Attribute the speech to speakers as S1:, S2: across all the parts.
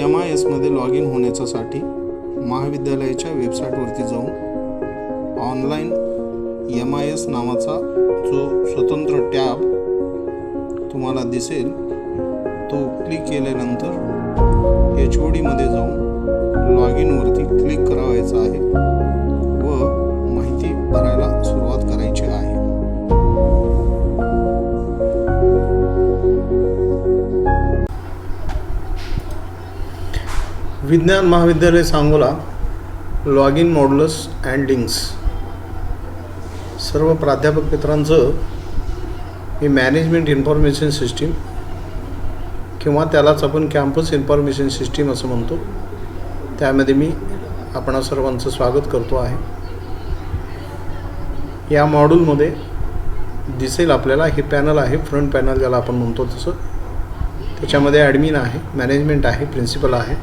S1: MIS log in होण्यासाठी महाविद्यालयाच्या वेबसाईटवरती जाऊन ऑनलाईन MIS नावाचा जो स्वतंत्र टॅब तुम्हाला दिसेल तो क्लिक केल्यानंतर HOD मध्ये जाऊन लॉग इनवरती क्लिक करायचं आहे व माहिती भरायला सुरुवात करायची आहे। विज्ञान महाविद्यालय Sangola log in modules and links. सर्व प्राध्यापक मित्रांचं मी मॅनेजमेंट इन्फॉर्मेशन सिस्टीम किंवा त्यालाच आपण कॅम्पस इन्फॉर्मेशन सिस्टीम असं म्हणतो, त्यामध्ये मी आपणा सर्वांचं स्वागत करतो आहे। या मॉड्यूलमध्ये दिसेल आपल्याला हे पॅनल आहे, फ्रंट पॅनल ज्याला आपण म्हणतो तसं। त्याच्यामध्ये ॲडमिन आहे, मॅनेजमेंट आहे, प्रिन्सिपल आहे,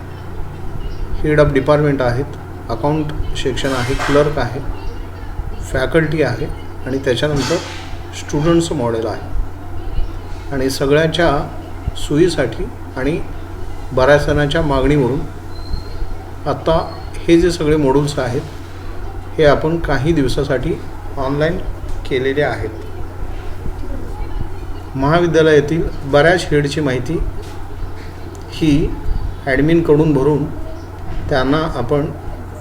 S1: हेड ऑफ डिपार्टमेंट आहेत, अकाउंट सेक्शन आहे, क्लर्क आहे, फॅकल्टी आहे आणि त्याच्यानंतर स्टुडंट्सचं मॉडेल आहे। आणि सगळ्यांच्या सोयीसाठी आणि बऱ्याच जणांच्या मागणीवरून आता हे जे सगळे मॉड्यूल्स आहेत हे आपण काही दिवसासाठी ऑनलाईन केलेले आहेत। महाविद्यालयातील बऱ्याच हेडची माहिती ही ॲडमिनकडून भरून त्यांना आपण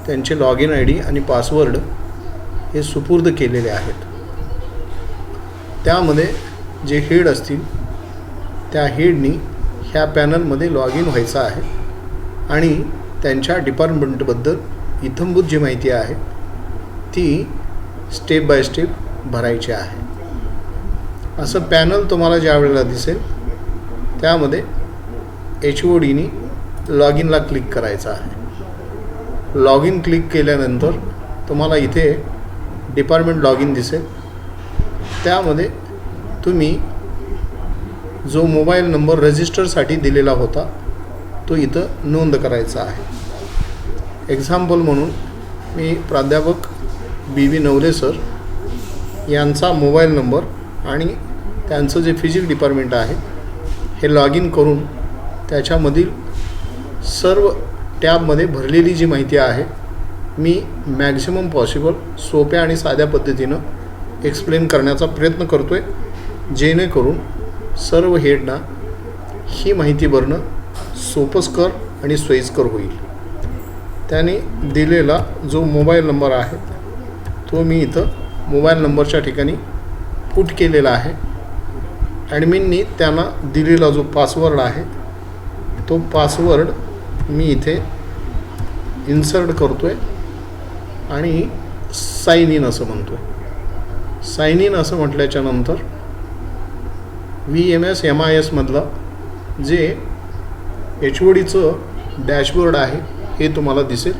S1: त्यांचे लॉग इन ID आणि पासवर्ड हे सुपूर्द केलेले आहेत। त्यामध्ये जे हेड असतील त्या हेडनी ह्या पॅनलमध्ये लॉग इन व्हायचं आहे आणि त्यांच्या डिपार्टमेंटबद्दल इत्थंभूत जी माहिती आहे ती स्टेप बाय स्टेप भरायची आहे। असं पॅनल तुम्हाला ज्या वेळेला दिसेल त्यामध्ये HODनी लॉग इनला क्लिक करायचं आहे। लॉग इन क्लिक केल्यानंतर तुम्हाला इथे डिपार्टमेंट लॉग इन दिसेल, त्यामध्ये तुम्ही जो मोबाईल नंबर रजिस्टरसाठी दिलेला होता तो इथं नोंद करायचा आहे। एक्झाम्पल म्हणून मी प्राध्यापक BV नवले सर यांचा मोबाईल नंबर आणि त्यांचं जे फिजिक्स डिपार्टमेंट आहे हे लॉग इन करून त्याच्यामधील सर्व टॅबमध्ये भरलेली जी माहिती आहे मी मॅक्झिमम पॉसिबल सोप्या आणि साध्या पद्धतीनं एक्सप्लेन करण्याचा प्रयत्न करतो आहे, जेणेकरून सर्व हेडना ही माहिती भरणं सोपस्कर आणि सोयीस्कर होईल। त्याने दिलेला जो मोबाईल नंबर आहे तो मी इथं मोबाईल नंबरच्या ठिकाणी पुट केलेला आहे। ॲडमिननी त्यांना दिलेला जो पासवर्ड आहे तो पासवर्ड मी इथे इन्सर्ट करतो आहे आणि साइन इन असं म्हणतो आहे। साइन इन असं म्हटल्याच्या नंतर VMS MIS मधलं जे HODचं डॅशबोर्ड आहे हे तुम्हाला दिसेल।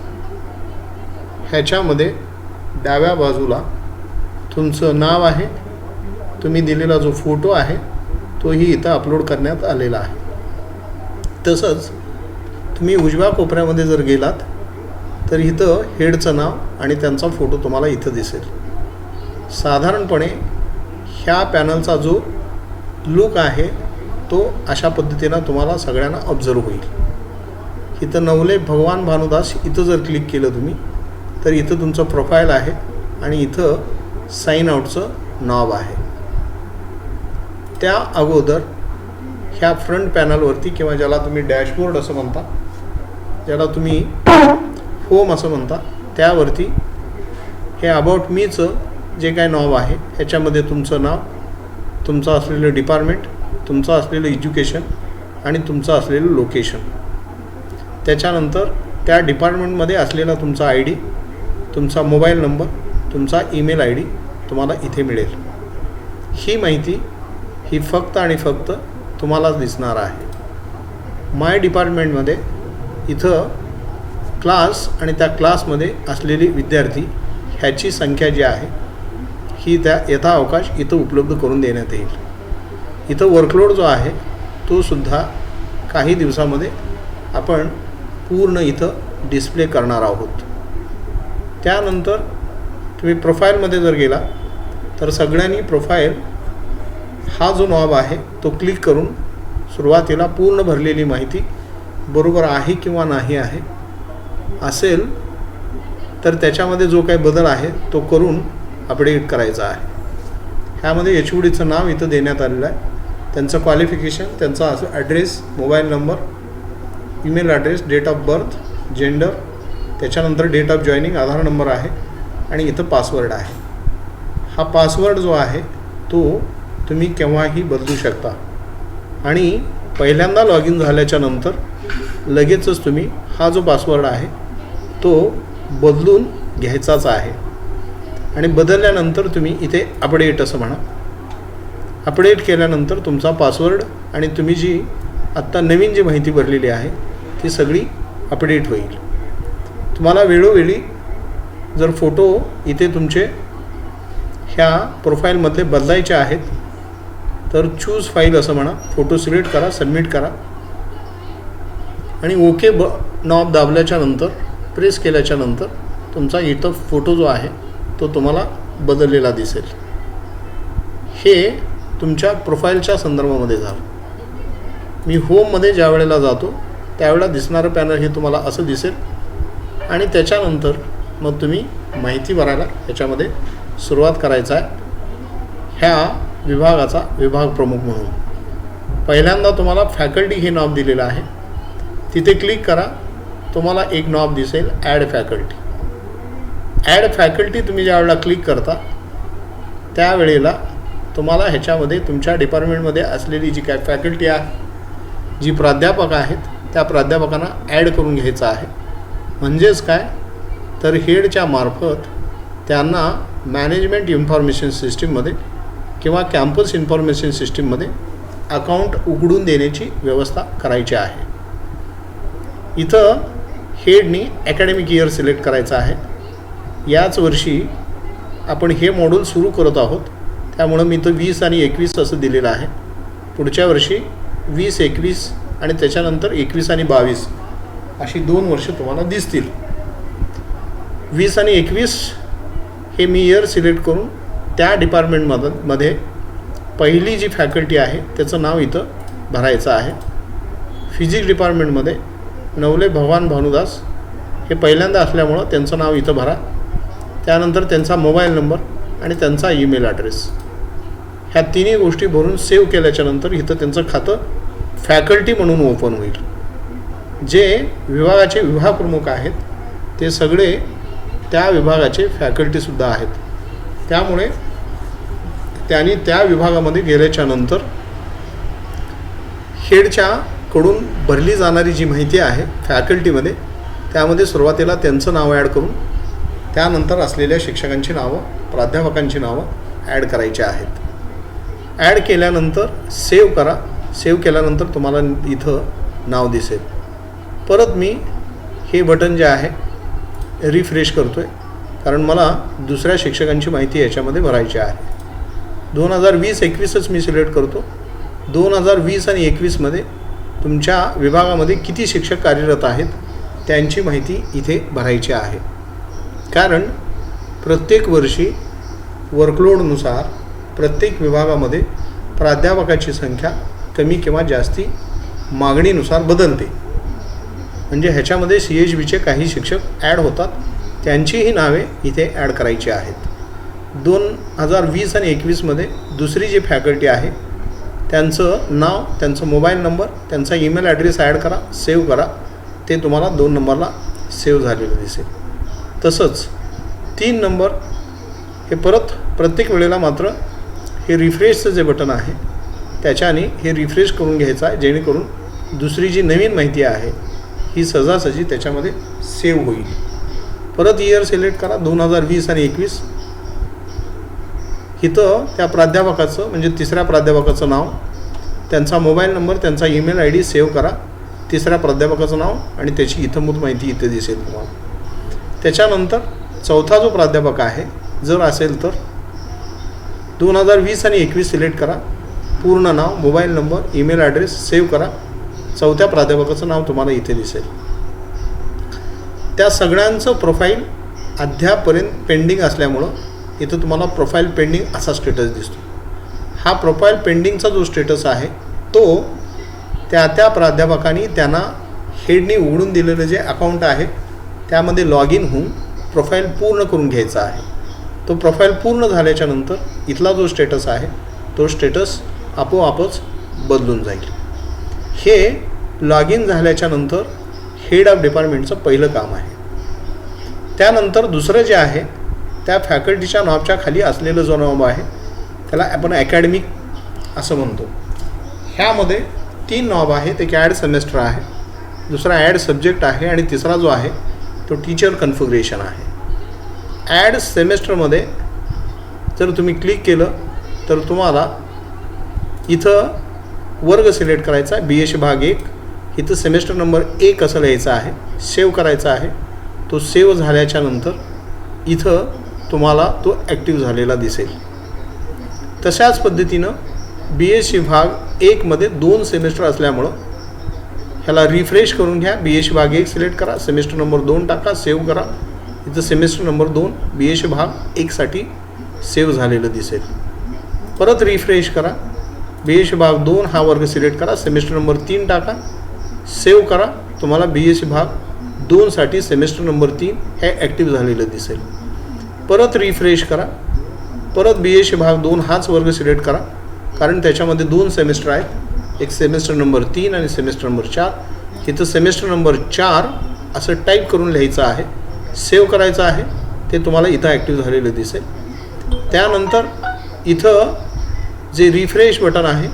S1: ह्याच्यामध्ये डाव्या बाजूला तुमचं नाव आहे, तुम्ही दिलेला जो फोटो आहे तोही इथं अपलोड करण्यात आलेला आहे। तसंच तुम्ही उजव्या कोपऱ्यामध्ये जर गेलात तर इथं हेडचं नाव आणि त्यांचा फोटो तुम्हाला इथं दिसेल। साधारणपणे ह्या पॅनलचा जो लुक आहे तो अशा पद्धतीनं तुम्हाला सगळ्यांना ऑब्झर्व होईल। इथं नवले भगवान भानुदास इथं जर क्लिक केलं तुम्ही तर इथं तुमचं प्रोफाईल आहे आणि इथं साइन आउटचं नाव आहे। त्या अगोदर ह्या फ्रंट पॅनलवरती किंवा ज्याला तुम्ही डॅशबोर्ड असं म्हणता, ज्याला तुम्ही होम असं म्हणता, त्यावरती हे अबाउट मीचं जे काय नाव आहे ह्याच्यामध्ये तुमचं नाव, तुमचं असलेलं डिपार्टमेंट, तुमचं असलेलं एज्युकेशन आणि तुमचं असलेलं लोकेशन, त्याच्यानंतर त्या डिपार्टमेंटमध्ये असलेला तुमचा ID, तुमचा मोबाईल नंबर, तुमचा ईमेल ID तुम्हाला इथे मिळेल। ही माहिती ही फक्त आणि फक्त तुम्हालाच दिसणार आहे। माय डिपार्टमेंटमध्ये इथं क्लास आणि त्या क्लासमध्ये असलेली विद्यार्थी ह्याची संख्या जी आहे ही त्या यथाअवकाश इथं उपलब्ध करून देण्यात येईल। इथं वर्कलोड जो आहे तो सुद्धा काही दिवसामध्ये आपण पूर्ण इथं डिस्प्ले करणार आहोत। त्यानंतर तुम्ही प्रोफाईलमध्ये जर गेला तर सगळ्यांनी प्रोफाईल हा जो नॉब आहे तो क्लिक करून सुरुवातीला पूर्ण भरलेली माहिती बरोबर आहे किंवा नाही आहे, असेल तर त्याच्यामध्ये जो काही बदल आहे तो करून अपडेट करायचा आहे. ह्यामध्ये HODचं नाव इथं देण्यात आलेलं आहे, त्यांचं क्वालिफिकेशन, त्यांचा address, mobile number, email address, date of birth, gender, त्याच्यानंतर date of joining, Aadhaar number आहे आणि इथं पासवर्ड आहे. हा पासवर्ड जो आहे तो तुम्ही केव्हाही बदलू शकता आणि पहिल्यांदा लॉग इन झाल्याच्या नंतर लगेचच तुम्ही हा जो पासवर्ड आहे तो बदलून घ्यायचाच आहे. आणि बदलल्यानंतर तुम्ही इथे अपडेट असं म्हणा. अपडेट केल्यानंतर तुमचा पासवर्ड आणि तुम्ही जी आत्ता नवीन जी माहिती भरलेली आहे ती सगळी अपडेट होईल. तुम्हाला वेळोवेळी जर फोटो इथे तुमचे ह्या प्रोफाईलमधले बदलायचे आहेत तर चूज फाईल असं म्हणा, फोटो सिलेक्ट करा, सबमिट करा आणि ओके नॉब दाबल्याच्या नंतर, प्रेस केल्याच्या नंतर तुमचा इथं फोटो जो आहे तो तुम्हाला बदललेला दिसेल. हे तुमच्या प्रोफाईलच्या संदर्भामध्ये झालं. मी होममध्ये ज्या वेळेला जातो त्यावेळेला दिसणारं पॅनल हे तुम्हाला असं दिसेल आणि त्याच्यानंतर मग तुम्ही माहिती भरायला ह्याच्यामध्ये सुरुवात करायचा आहे. ह्या विभागाचा विभाग प्रमुख म्हणून पहिल्यांदा तुम्हाला फॅकल्टी हे नाव दिलेलं आहे, तिथे क्लिक करा. तुम्हाला एक नॉब दिसेल ॲड फॅकल्टी. ॲड फॅकल्टी तुम्ही ज्या वेळेला क्लिक करता त्यावेळेला तुम्हाला ह्याच्यामध्ये तुमच्या डिपार्टमेंटमध्ये असलेली जी काय फॅकल्टी आहे, जी प्राध्यापक आहेत त्या प्राध्यापकांना ॲड करून घ्यायचं आहे. म्हणजेच काय तर हेडच्या मार्फत त्यांना मॅनेजमेंट इन्फॉर्मेशन सिस्टीममध्ये किंवा कॅम्पस इन्फॉर्मेशन सिस्टीममध्ये अकाउंट उघडून देण्याची व्यवस्था करायची आहे. इथं हेडनी ॲकॅडमिक इयर सिलेक्ट करायचं आहे. याच वर्षी आपण हे मॉड्यूल सुरू करत आहोत त्यामुळं मी इथं 20 आणि 21 असं दिलेलं आहे. पुढच्या वर्षी 20-21 आणि त्याच्यानंतर 21 आणि 22 अशी 2 वर्ष तुम्हाला दिसतील. 20 आणि 21 हे मी इयर सिलेक्ट करून त्या डिपार्टमेंटमध्ये पहिली जी फॅकल्टी आहे त्याचं नाव इथं भरायचं आहे. फिजिक्स डिपार्टमेंटमध्ये नवले भगवान भानुदास हे पहिल्यांदा असल्यामुळं त्यांचं नाव इथं भरा. त्यानंतर त्यांचा मोबाईल नंबर आणि त्यांचा ईमेल ॲड्रेस ह्या तिन्ही गोष्टी भरून सेव्ह केल्याच्यानंतर इथं त्यांचं खातं फॅकल्टी म्हणून ओपन होईल. जे विभागाचे विभाग प्रमुख आहेत ते सगळे त्या विभागाचे फॅकल्टीसुद्धा आहेत. त्यामुळे त्यांनी त्या विभागामध्ये गेल्याच्यानंतर हेडच्याकडून भरली जाणारी जी माहिती आहे फॅकल्टीमध्ये त्यामध्ये सुरुवातीला त्यांचं नाव ॲड करून त्यानंतर असलेल्या शिक्षकांची नावं, प्राध्यापकांची नावं ॲड करायची आहेत. ॲड केल्यानंतर सेव्ह करा. सेव्ह केल्यानंतर तुम्हाला इथं नाव दिसेल. परत मी हे बटन जे आहे रिफ्रेश करतो आहे कारण मला दुसऱ्या शिक्षकांची माहिती याच्यामध्ये भरायची आहे. 2020-21च मी सिलेक्ट करतो. 2020 आणि 21मध्ये तुमच्या विभागामध्ये किती शिक्षक कार्यरत आहेत त्यांची माहिती इथे भरायची आहे. कारण प्रत्येक वर्षी वर्कलोडनुसार प्रत्येक विभागामध्ये प्राध्यापकाची संख्या कमी किंवा जास्ती मागणीनुसार बदलते. म्हणजे ह्याच्यामध्ये CHBचे काही शिक्षक ॲड होतात, त्यांचीही नावे इथे ॲड करायची आहेत. 2020 आणि 21मध्ये दुसरी जी फॅकल्टी आहे त्यांचं नाव, त्यांचं मोबाईल नंबर, त्यांचा ईमेल ॲड्रेस ॲड करा, सेव्ह करा. ते तुम्हाला 2 नंबरला सेव्ह झालेलं दिसेल. तसंच 3 नंबर हे परत प्रत्येक वेळेला मात्र हे रिफ्रेशचं जे बटन आहे त्याच्याने हे रिफ्रेश करून घ्यायचं आहे जेणेकरून दुसरी जी नवीन माहिती आहे ही सहजासहजी त्याच्यामध्ये सेव्ह होईल. परत इयर सिलेक्ट करा 2020 आणि 21. इथं त्या प्राध्यापकाचं म्हणजे तिसऱ्या प्राध्यापकाचं नाव, त्यांचा मोबाईल नंबर, त्यांचा ईमेल ID सेव्ह करा. तिसऱ्या प्राध्यापकाचं नाव आणि त्याची इथंभूत माहिती इथे दिसेल तुम्हाला. त्याच्यानंतर चौथा जो प्राध्यापक आहे जर असेल तर 2020 आणि 21 सिलेक्ट करा. पूर्ण नाव, mobile number, email address save करा. चौथ्या प्राध्यापकाचं नाव तुम्हाला इथे दिसेल. त्या सगळ्यांचं प्रोफाईल अद्यापपर्यंत पेंडिंग असल्यामुळं इथं तुम्हाला प्रोफाईल पेंडिंग असा स्टेटस दिसतो. हा प्रोफाईल पेंडिंगचा जो स्टेटस आहे तो त्या प्राध्यापकांनी त्यांना हेडनी उघडून दिलेलं जे अकाउंट आहे त्यामध्ये लॉग इन होऊन प्रोफाईल पूर्ण करून घ्यायचा आहे. तो प्रोफाईल पूर्ण झाल्याच्या नंतर इथला जो स्टेटस आहे तो स्टेटस आपोआपच बदलून जाईल. हे लॉग इन झाल्याच्या नंतर हेड ऑफ डिपार्टमेंटचं पहिलं काम आहे. त्यानंतर दुसरं जे आहे त्या फॅकल्टीच्या नॉबच्या खाली असलेलं जो नॉब आहे त्याला आपण अकॅडमिक असं म्हणतो. ह्यामध्ये 3 नॉब आहेत. एक ॲड सेमेस्टर आहे, दुसरा ॲड सब्जेक्ट आहे आणि तिसरा जो आहे तो टीचर कन्फिगरेशन आहे. ॲड सेमेस्टरमध्ये जर तुम्ही क्लिक केलं तर तुम्हाला इथं वर्ग सिलेक्ट करायचा आहे. BSc भाग 1 इथं सेमेस्टर नंबर 1 असं लिहायचं आहे. सेव्ह करायचा आहे. तो सेव्ह झाल्याच्या नंतर इथं तुम्हाला तो ॲक्टिव्ह झालेला दिसेल. तशाच पद्धतीनं BSc भाग 1मध्ये 2 सेमेस्टर असल्यामुळं ह्याला रिफ्रेश करून घ्या. BSc भाग 1 सिलेक्ट करा, सेमेस्टर नंबर 2 टाका, सेव्ह करा. इथं सेमेस्टर नंबर 2 BSc भाग 1साठी सेव्ह झालेलं दिसेल. परत रिफ्रेश करा. BSc भाग 2 हा वर्ग सिलेक्ट करा, सेमेस्टर नंबर 3 टाका, सेव्ह करा. तुम्हाला BSc भाग 2साठी सेमेस्टर नंबर 3 हे ॲक्टिव्ह झालेलं दिसेल. परत रिफ्रेश करा. परत BSc भाग 2 हाच वर्ग सिलेक्ट करा, कारण त्याच्यामध्ये 2 सेमेस्टर आहेत. एक सेमेस्टर नंबर 3 आणि सेमेस्टर नंबर 4. इथं सेमेस्टर नंबर 4 असं टाईप करून लिहायचं आहे, सेव्ह करायचं आहे. ते तुम्हाला इथं ॲक्टिव्ह झालेलं दिसेल. त्यानंतर इथं जे रिफ्रेश बटन आहे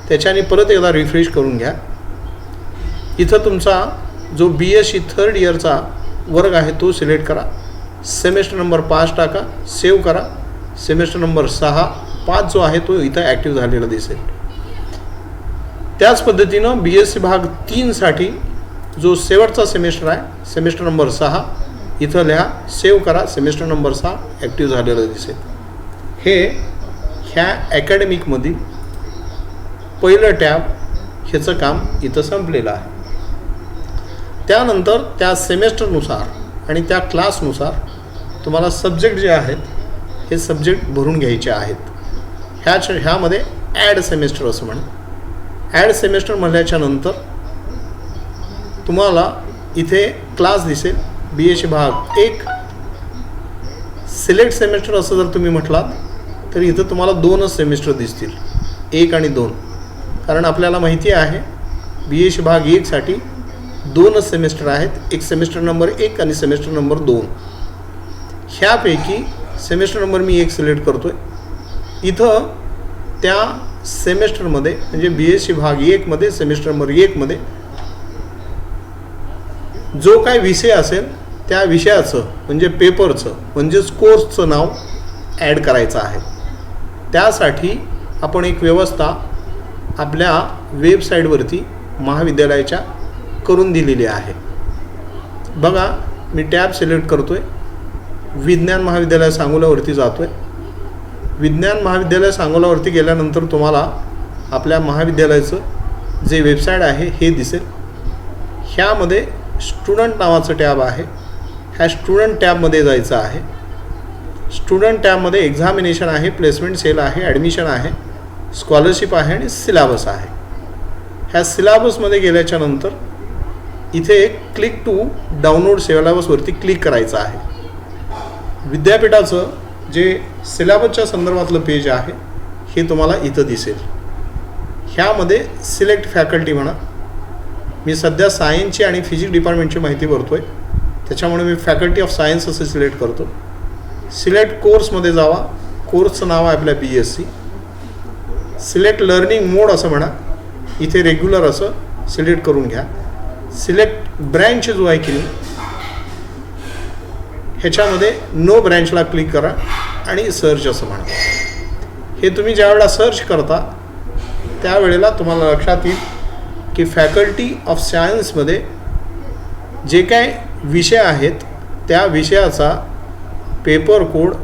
S1: त्याच्याने परत एकदा रिफ्रेश करून घ्या. इथं तुमचा जो BSc 3rd इयरचा वर्ग आहे तो सिलेक्ट करा, सेमेस्टर नंबर 5 टाका, सेव्ह करा. सेमेस्टर नंबर 6 5 जो आहे तो इथं ॲक्टिव्ह झालेला दिसेल. त्याच पद्धतीनं BSc भाग 3साठी जो शेवटचा सेमेस्टर आहे, सेमेस्टर नंबर 6 इथं लिहा, सेव्ह करा. सेमेस्टर नंबर 6 ॲक्टिव्ह झालेलं दिसेल. हे ह्या अकॅडमिकमधील पहिलं टॅब ह्याचं काम इथं संपलेलं आहे. त्यानंतर त्या सेमेस्टरनुसार आणि त्या क्लासनुसार तुम्हाला सब्जेक्ट जे आहेत हे सब्जेक्ट भरून घ्यायचे आहेत. ह्यामध्ये ॲड सेमेस्टर असं म्हणा. ॲड सेमेस्टर म्हणल्याच्या नंतर तुम्हाला इथे क्लास दिसेल. BSc भाग 1 सिलेक्ट सेमेस्टर असं जर तुम्ही म्हटलात तर इथं तुम्हाला 2च सेमेस्टर दिसतील, 1 आणि 2. कारण आपल्याला माहिती आहे BSc भाग 1साठी 2च सेमेस्टर आहेत. एक सेमेस्टर नंबर 1 आणि सेमेस्टर नंबर 2. ह्यापैकी सेमेस्टर नंबर मी 1 सिलेक्ट करतो आहे. इथं त्या सेमेस्टरमध्ये म्हणजे BSc भाग 1मध्ये सेमेस्टर नंबर 1मध्ये जो काय विषय असेल त्या विषयाचं म्हणजे पेपरचं म्हणजेच कोर्सचं नाव ॲड करायचं आहे. त्यासाठी आपण एक व्यवस्था आपल्या वेबसाईटवरती महाविद्यालयाच्या करून दिलेली आहे. बघा, मी टॅब सिलेक्ट करतो आहे, विज्ञान महाविद्यालय सांगोल्यावरती जातो आहे. विज्ञान महाविद्यालय सांगोल्यावरती गेल्यानंतर तुम्हाला आपल्या महाविद्यालयाचं जे वेबसाईट आहे हे दिसेल. ह्यामध्ये स्टुडंट नावाचं टॅब आहे. ह्या स्टुडंट टॅबमध्ये जायचं आहे. स्टुडंट टॅबमध्ये एक्झामिनेशन आहे, प्लेसमेंट सेल आहे, ॲडमिशन आहे, स्कॉलरशिप आहे आणि सिलेबस आहे. ह्या सिलेबसमध्ये गेल्याच्या नंतर इथे एक क्लिक टू डाउनलोड सिलेबसवरती क्लिक करायचं आहे. विद्यापीठाचं जे सिलेबसच्या संदर्भातलं पेज आहे हे तुम्हाला इथं दिसेल. ह्यामध्ये सिलेक्ट फॅकल्टी म्हणा. मी सध्या सायन्सची आणि फिजिक्स डिपार्टमेंटची माहिती भरतो आहे, त्याच्यामुळे मी फॅकल्टी ऑफ सायन्स असं सिलेक्ट करतो. सिलेक्ट कोर्समध्ये जावा. कोर्सचं नाव आहे आपल्या BSc. सिलेक्ट लर्निंग मोड असं म्हणा. इथे रेग्युलर असं सिलेक्ट करून घ्या. सिलेक्ट ब्रँच जो आहे की नाही ह्याच्यामध्ये नो ब्रँचला क्लिक करा आणि सर्च असं म्हणा. हे तुम्ही ज्या वेळेला सर्च करता त्यावेळेला तुम्हाला लक्षात येईल की फॅकल्टी ऑफ सायन्समध्ये जे काय विषय आहेत त्या विषयाचा पेपर कोड,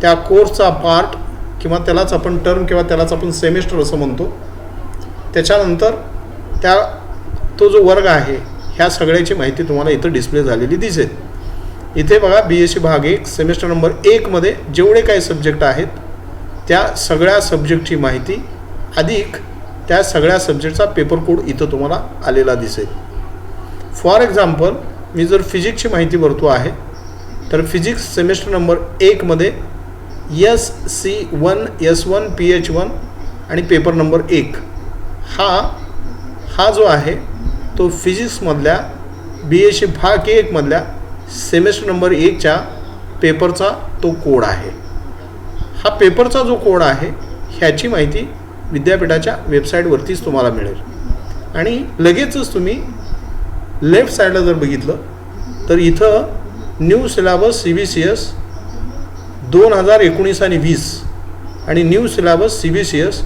S1: त्या कोर्सचा पार्ट किंवा त्यालाच आपण टर्म किंवा त्यालाच आपण सेमेस्टर असं म्हणतो, त्याच्यानंतर तो जो वर्ग आहे ह्या सगळ्याची माहिती तुम्हाला इथं डिस्प्ले झालेली दिसेल. इथे बघा BSc भाग 1 सेमेस्टर नंबर 1मध्ये जेवढे काही सब्जेक्ट आहेत त्या सगळ्या सब्जेक्टची माहिती अधिक त्या सगळ्या सब्जेक्टचा पेपर कोड इथं तुम्हाला आलेला दिसेल. फॉर एक्झाम्पल मी जर फिजिक्सची माहिती भरतो आहे तर फिजिक्स सेमेस्टर नंबर 1 मध्ये SC1 S1 PH1 आणि पेपर नंबर 1 हा जो आहे तो फिजिक्समधल्या BSc भाग 1 मधल्या सेमेस्टर नंबर 1च्या पेपरचा तो कोड आहे. हा पेपरचा जो कोड आहे ह्याची माहिती विद्यापीठाच्या वेबसाईटवरतीच तुम्हाला मिळेल. आणि लगेचच तुम्ही लेफ्ट साईडला जर बघितलं तर इथं न्यू सिलेबस CBCS 2019 आणि 20 आणि न्यू सिलेबस CBCS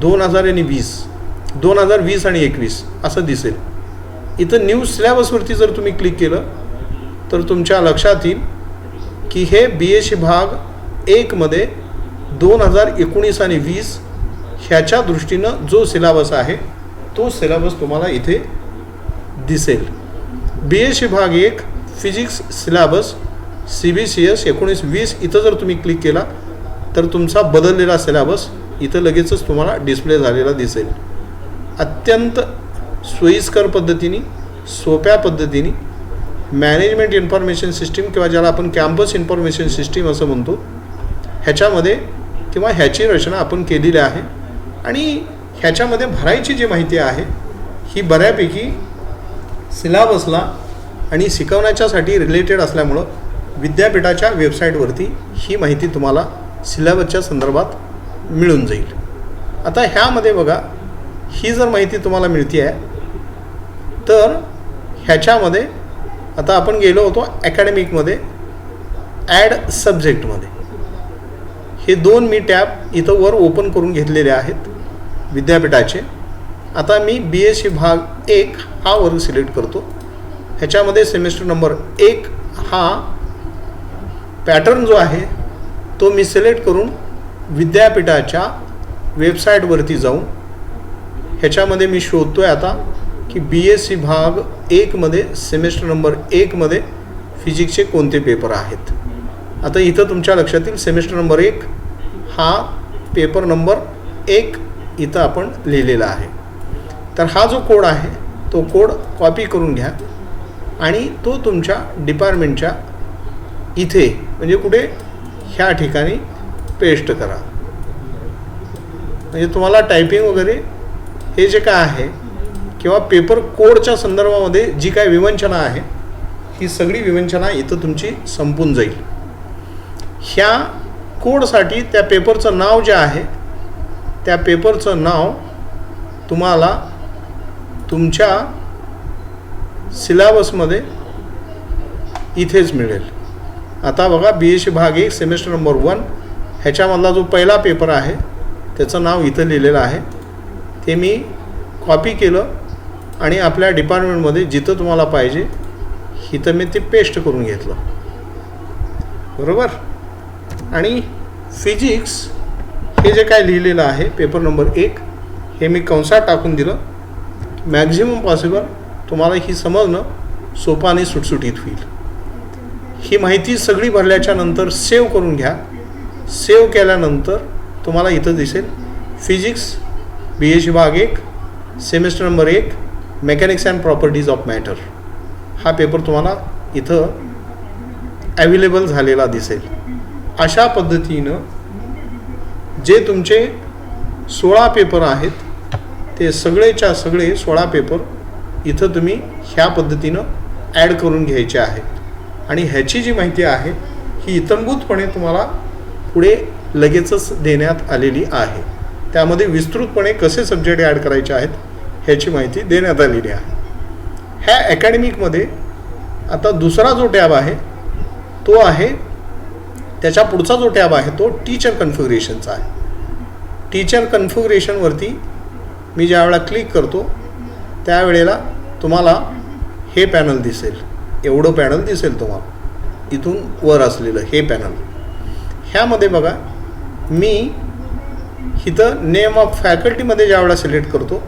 S1: 2020 आणि 21 असं दिसेल. इथं न्यू सिलेबसवरती जर तुम्ही क्लिक केलं तर तुमच्या लक्षात येईल की हे BSc भाग 1 मध्ये 2019 आणि 20 ह्याच्या दृष्टीनं जो सिलेबस आहे तो सिलेबस तुम्हाला इथे दिसेल. BSc भाग 1 फिजिक्स सिलेबस CBCS 19-20 इथं जर तुम्ही क्लिक केला तर तुमचा बदललेला सिलेबस इथं लगेचच तुम्हाला डिस्प्ले झालेला दिसेल. अत्यंत सोयीस्कर पद्धतीने, सोप्या पद्धतीने मॅनेजमेंट इन्फॉर्मेशन सिस्टीम किंवा ज्याला आपण कॅम्पस इन्फॉर्मेशन सिस्टीम असं म्हणतो ह्याच्यामध्ये किंवा ह्याची रचना आपण केलेली आहे. आणि ह्याच्यामध्ये भरायची जी माहिती आहे ही बऱ्यापैकी सिलेबसला आणि शिकवण्याच्यासाठी रिलेटेड असल्यामुळं विद्यापीठाच्या वेबसाईटवरती ही माहिती तुम्हाला सिलेबसच्या संदर्भात मिळून जाईल. आता ह्यामध्ये बघा, ही जर माहिती तुम्हाला मिळते आहे तर ह्याच्यामध्ये आता आपण गेलो होतो अकॅडमिकमध्ये ॲड सब्जेक्टमध्ये. हे 2 मी टॅब इथं वर ओपन करून घेतलेले आहेत विद्यापीठाचे. आता मी BSc भाग 1 हा वर्ग सिलेक्ट करतो. ह्याच्यामध्ये सेमेस्टर नंबर 1 हा पॅटर्न जो आहे तो मी सिलेक्ट करून विद्यापीठाच्या वेबसाईटवरती जाऊन ह्याच्यामध्ये मी शोधतो आहे आता की BSc भाग 1 मध्ये सेमेस्टर नंबर 1 मध्ये फिजिक्सचे कोणते पेपर आहेत. आता इथं तुमच्या लक्षात येईल सेमेस्टर नंबर 1 हा पेपर नंबर 1 इथं आपण लिहिलेला आहे. तर हा जो कोड आहे तो कोड कॉपी करून घ्या आणि तो तुमच्या डिपार्टमेंटच्या इथे म्हणजे कुठे ह्या ठिकाणी पेस्ट करा. म्हणजे तुम्हाला टायपिंग वगैरे हे जे काय आहे किंवा पेपर कोडच्या संदर्भामध्ये जी काय विवंचना आहे ही सगळी विवंचना इथं तुमची संपून जाईल. ह्या कोडसाठी त्या पेपरचं नाव जे आहे त्या पेपरचं नाव तुम्हाला तुमच्या सिलेबसमध्ये इथेच मिळेल. आता बघा BSc भाग 1 सेमेस्टर नंबर 1 ह्याच्यामधला जो पहिला पेपर आहे त्याचं नाव इथं लिहिलेलं आहे. ते मी कॉपी केलं आणि आपल्या डिपार्टमेंटमध्ये जिथं तुम्हाला पाहिजे इथं मी ते पेस्ट करून घेतलं. बरोबर. आणि फिजिक्स हे जे काय लिहिलेलं आहे पेपर नंबर 1 हे मी कंसात टाकून दिलं. मॅक्झिमम पॉसिबल तुम्हाला ही समजणं सोपं आणि सुटसुटीत होईल. ही माहिती सगळी भरल्याच्या नंतर सेव्ह करून घ्या. सेव्ह केल्यानंतर तुम्हाला इथं दिसेल फिजिक्स BSc भाग 1 semester number 1 mechanics and properties of matter हा पेपर तुम्हाला इथं अवेलेबल झालेला दिसेल. अशा पद्धतीनं जे तुमचे 16 पेपर आहेत ते सगळेच्या सगळे 16 पेपर इथं तुम्ही ह्या पद्धतीनं ॲड करून घ्यायचे आहेत. आणि ह्याची जी माहिती आहे ही इत्थंभूतपणे तुम्हाला पुढे लगेचच देण्यात आलेली आहे. त्यामध्ये विस्तृतपणे कसे सब्जेक्ट ॲड करायचे आहेत ह्याची माहिती देण्यात आलेली आहे. ह्या अकॅडमिकमध्ये आता दुसरा जो टॅब आहे तो आहे, त्याच्या पुढचा जो टॅब आहे तो टीचर कन्फिगरेशनचा आहे. टीचर कन्फिगरेशनवरती मी ज्या वेळेला क्लिक करतो त्यावेळेला तुम्हाला हे पॅनल दिसेल. एवढं पॅनल दिसेल तुम्हाला इथून वर असलेलं हे पॅनल. ह्यामध्ये बघा मी इथं नेम ऑफ फॅकल्टीमध्ये ज्या वेळेला सिलेक्ट करतो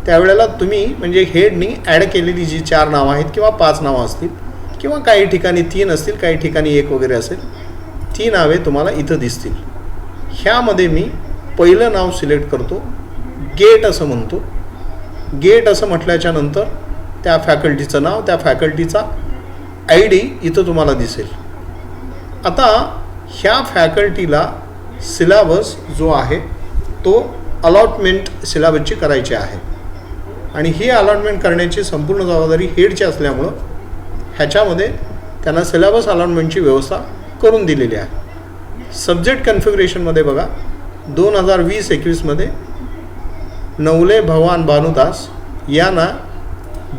S1: त्यावेळेला तुम्ही म्हणजे हेडनी ॲड केलेली जी 4 नावं आहेत किंवा 5 नावं असतील किंवा काही ठिकाणी 3 असतील, काही ठिकाणी 1 वगैरे असेल, ती नावे तुम्हाला इथं दिसतील. ह्यामध्ये मी पहिलं नाव सिलेक्ट करतो, गेट असं म्हणतो. गेट असं म्हटल्याच्या नंतर त्या फॅकल्टीचं नाव, त्या फॅकल्टीचा ID इथं तुम्हाला दिसेल. आता ह्या फॅकल्टीला सिलेबस जो आहे तो अलॉटमेंट सिलेबसची करायची आहे आणि ही अलॉटमेंट करण्याची संपूर्ण जबाबदारी हेडची असल्यामुळं ह्याच्यामध्ये त्यांना सिलेबस अलॉटमेंटची व्यवस्था करून दिलेली आहे. सब्जेक्ट कन्फिगरेशनमध्ये बघा 2020-21मध्ये नवले भगवान भानुदास यांना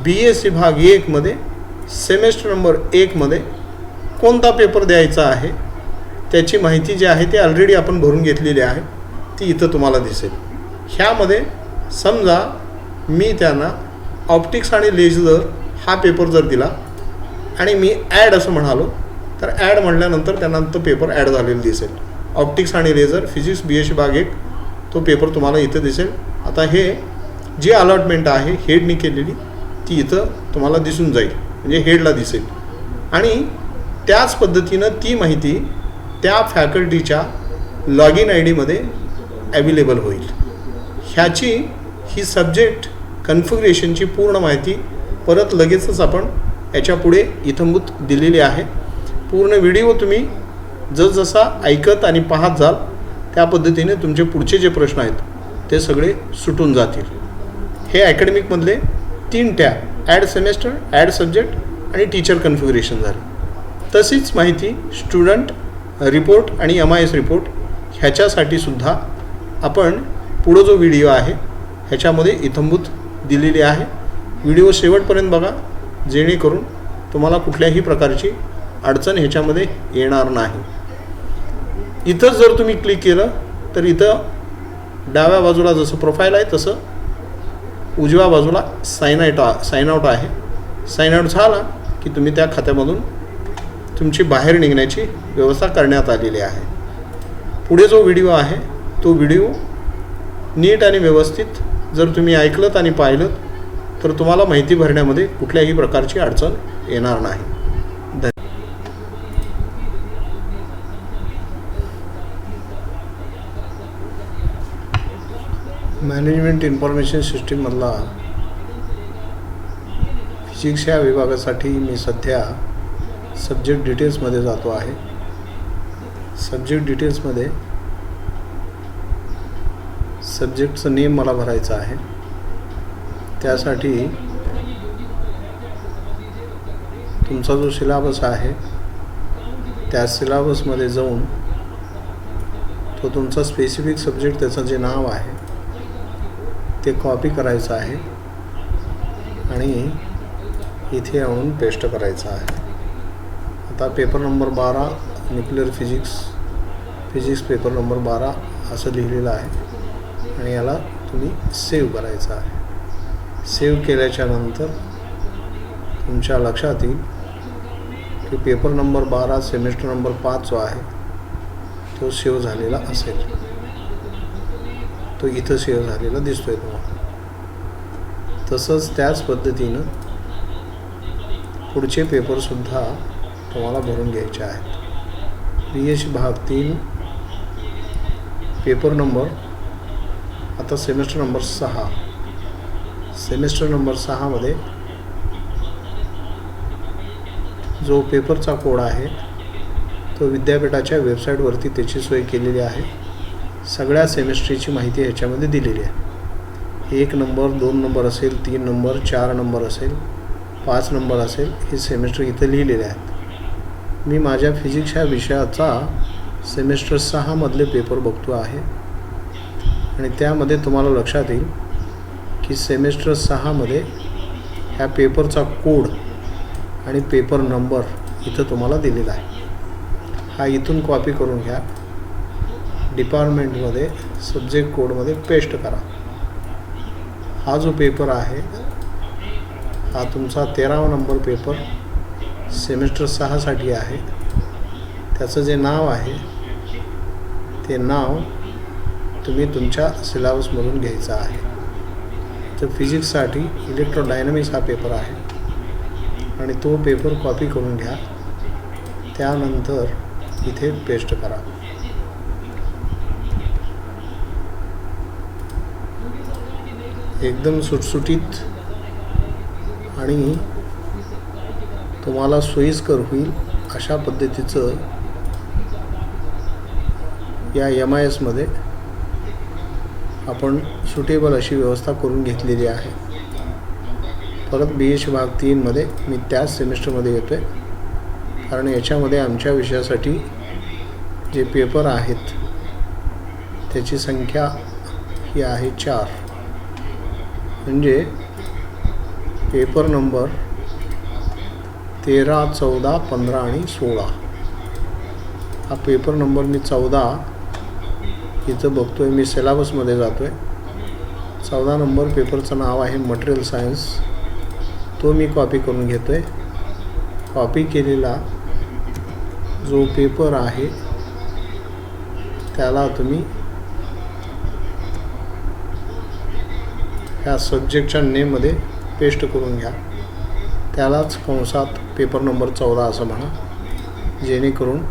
S1: BSc भाग 1मध्ये सेमेस्टर नंबर 1मध्ये कोणता पेपर द्यायचा आहे त्याची माहिती जी आहे ती ऑलरेडी आपण भरून घेतलेली आहे, ती इथं तुम्हाला दिसेल. ह्यामध्ये समजा मी त्यांना ऑप्टिक्स आणि लेझर हा पेपर जर दिला आणि मी ॲड असं म्हणालो तर ॲड म्हटल्यानंतर त्यांना तो पेपर ॲड झालेला दिसेल. ऑप्टिक्स आणि लेझर फिजिक्स BSc भाग 1 तो पेपर तुम्हाला इथं दिसेल. आता हे जी अलॉटमेंट आहे हेडनी केलेली ती इथं तुम्हाला दिसून जाईल, म्हणजे हेडला दिसेल आणि त्याच पद्धतीनं ती माहिती त्या फॅकल्टीच्या लॉग इन ID मध्ये अवेलेबल होईल. ह्याची ही सब्जेक्ट कन्फिगरेशनची पूर्ण माहिती परत लगेचच आपण याच्या पुढे इथंभूत दिलेली आहे. पूर्ण व्हिडिओ तुम्ही जसजसा ऐकत आणि पाहत जाल त्या पद्धतीने तुमचे पुढचे जे प्रश्न आहेत ते सगळे सुटून जातील. हे अकॅडमिकमधले 3 tab add semester, add subject आणि टीचर कन्फिगरेशन झाले. तशीच माहिती स्टुडंट रिपोर्ट आणि MIS रिपोर्ट ह्याच्यासाठी सुद्धा आपण पुढं जो व्हिडिओ आहे ह्याच्यामध्ये इथंभूत दिलेली आहे. व्हिडिओ शेवटपर्यंत बघा जेणेकरून तुम्हाला कुठल्याही प्रकारची अडचण ह्याच्यामध्ये येणार नाही. इथं जर तुम्ही क्लिक केलं तर इथं डाव्या बाजूला जसं प्रोफाईल आहे तसं उजव्या बाजूला साइन आउट आहे. साइन आउट झाला की तुम्ही त्या खात्यामधून तुमची बाहेर निघण्याची व्यवस्था करण्यात आलेली आहे. पुढे जो व्हिडिओ आहे तो व्हिडिओ नीट आणि व्यवस्थित जर तुम्ही ऐकलत आणि पाहिलं तर तुम्हाला माहिती भरण्यामध्ये कुठल्याही प्रकारची अडचण येणार नाही. मॅनेजमेंट इन्फॉर्मेशन सिस्टीममधला फिजिक्स या विभागासाठी मी सध्या सब्जेक्ट डिटेल्समध्ये जातो आहे. सब्जेक्ट डिटेल्समध्ये सब्जेक्टचं नेम मला भरायचं आहे. त्यासाठी तुमचा जो सिलेबस आहे त्या सिलेबसमध्ये जाऊन तो तुमचा स्पेसिफिक सब्जेक्ट त्याचं जे नाव आहे ते कॉपी करायचं आहे आणि इथे आणून पेस्ट करायचं आहे. आता paper number 12 nuclear physics paper number 12 असं लिहिलेलं आहे आणि याला तुम्ही सेव्ह करायचं आहे. सेव्ह केल्याच्या नंतर तुमच्या लक्षात येईल की पेपर नंबर 12 सेमिस्टर नंबर 5 जो आहे तो सेव्ह झालेला असेल. तो इथं सेव्ह झालेला दिसतोय तुम्हाला. तसंच त्याच पद्धतीनं पुढचे पेपरसुद्धा तुम्हाला भरून घ्यायचे आहेत. BSc भाग 3 पेपर नंबर आता सेमिस्टर नंबर 6. सेमिस्टर नंबर 6मध्ये जो पेपरचा कोड आहे तो विद्यापीठाच्या वेबसाईटवरती त्याची सोय केलेली आहे. सगळ्या सेमिस्ट्रीची माहिती ह्याच्यामध्ये दिलेली आहे. 1 नंबर 2 नंबर असेल, 3 नंबर 4 नंबर असेल, 5 नंबर असेल, हे सेमिस्टर इथं लिहिलेले आहेत. मी माझ्या फिजिक्स ह्या विषयाचा सेमिस्टर 6मधले पेपर बघतो आहे आणि त्यामध्ये तुम्हाला लक्षात येईल की सेमिस्टर 6मध्ये ह्या पेपरचा कोड आणि पेपर नंबर इथं तुम्हाला दिलेला आहे. हा इथून कॉपी करून घ्या, डिपार्टमेंटमध्ये सब्जेक्ट कोडमध्ये पेस्ट करा. हा जो पेपर आहे हा तुमचा 13वा नंबर पेपर सेमिस्टर 6साठी आहे. त्याचं जे नाव आहे ते नाव तुम्ही तुमच्या सिलेबसमधून घ्यायचं आहे. तर फिजिक्ससाठी इलेक्ट्रोडायनॅमिक्स हा पेपर आहे आणि तो पेपर कॉपी करून घ्या. त्यानंतर इथे पेस्ट करा. एकदम सुटसुटीत आणि तुम्हाला सोयीस्कर होईल अशा पद्धतीचं या MIS-मध्ये आपण सुटेबल अशी व्यवस्था करून घेतलेली आहे. परत BSc भाग 3मध्ये मी त्याच सेमिस्टरमध्ये येतो आहे, कारण याच्यामध्ये आमच्या विषयासाठी जे पेपर आहेत त्याची संख्या ही आहे 4. म्हणजे पेपर नंबर 13, 14, 15 आणि 16. हा पेपर नंबर मी 14 इथं बघतो आहे. मी सिलेबसमध्ये जातो आहे. 14 नंबर पेपरचं नाव आहे मटेरियल सायन्स. तो मी कॉपी करून घेतो आहे. कॉपी केलेला जो पेपर आहे त्याला तुम्ही ह्या सब्जेक्टच्या नेममध्ये पेस्ट करून घ्या. त्यालाच कंसात पेपर नंबर 14 असं म्हणा, जेणेकरून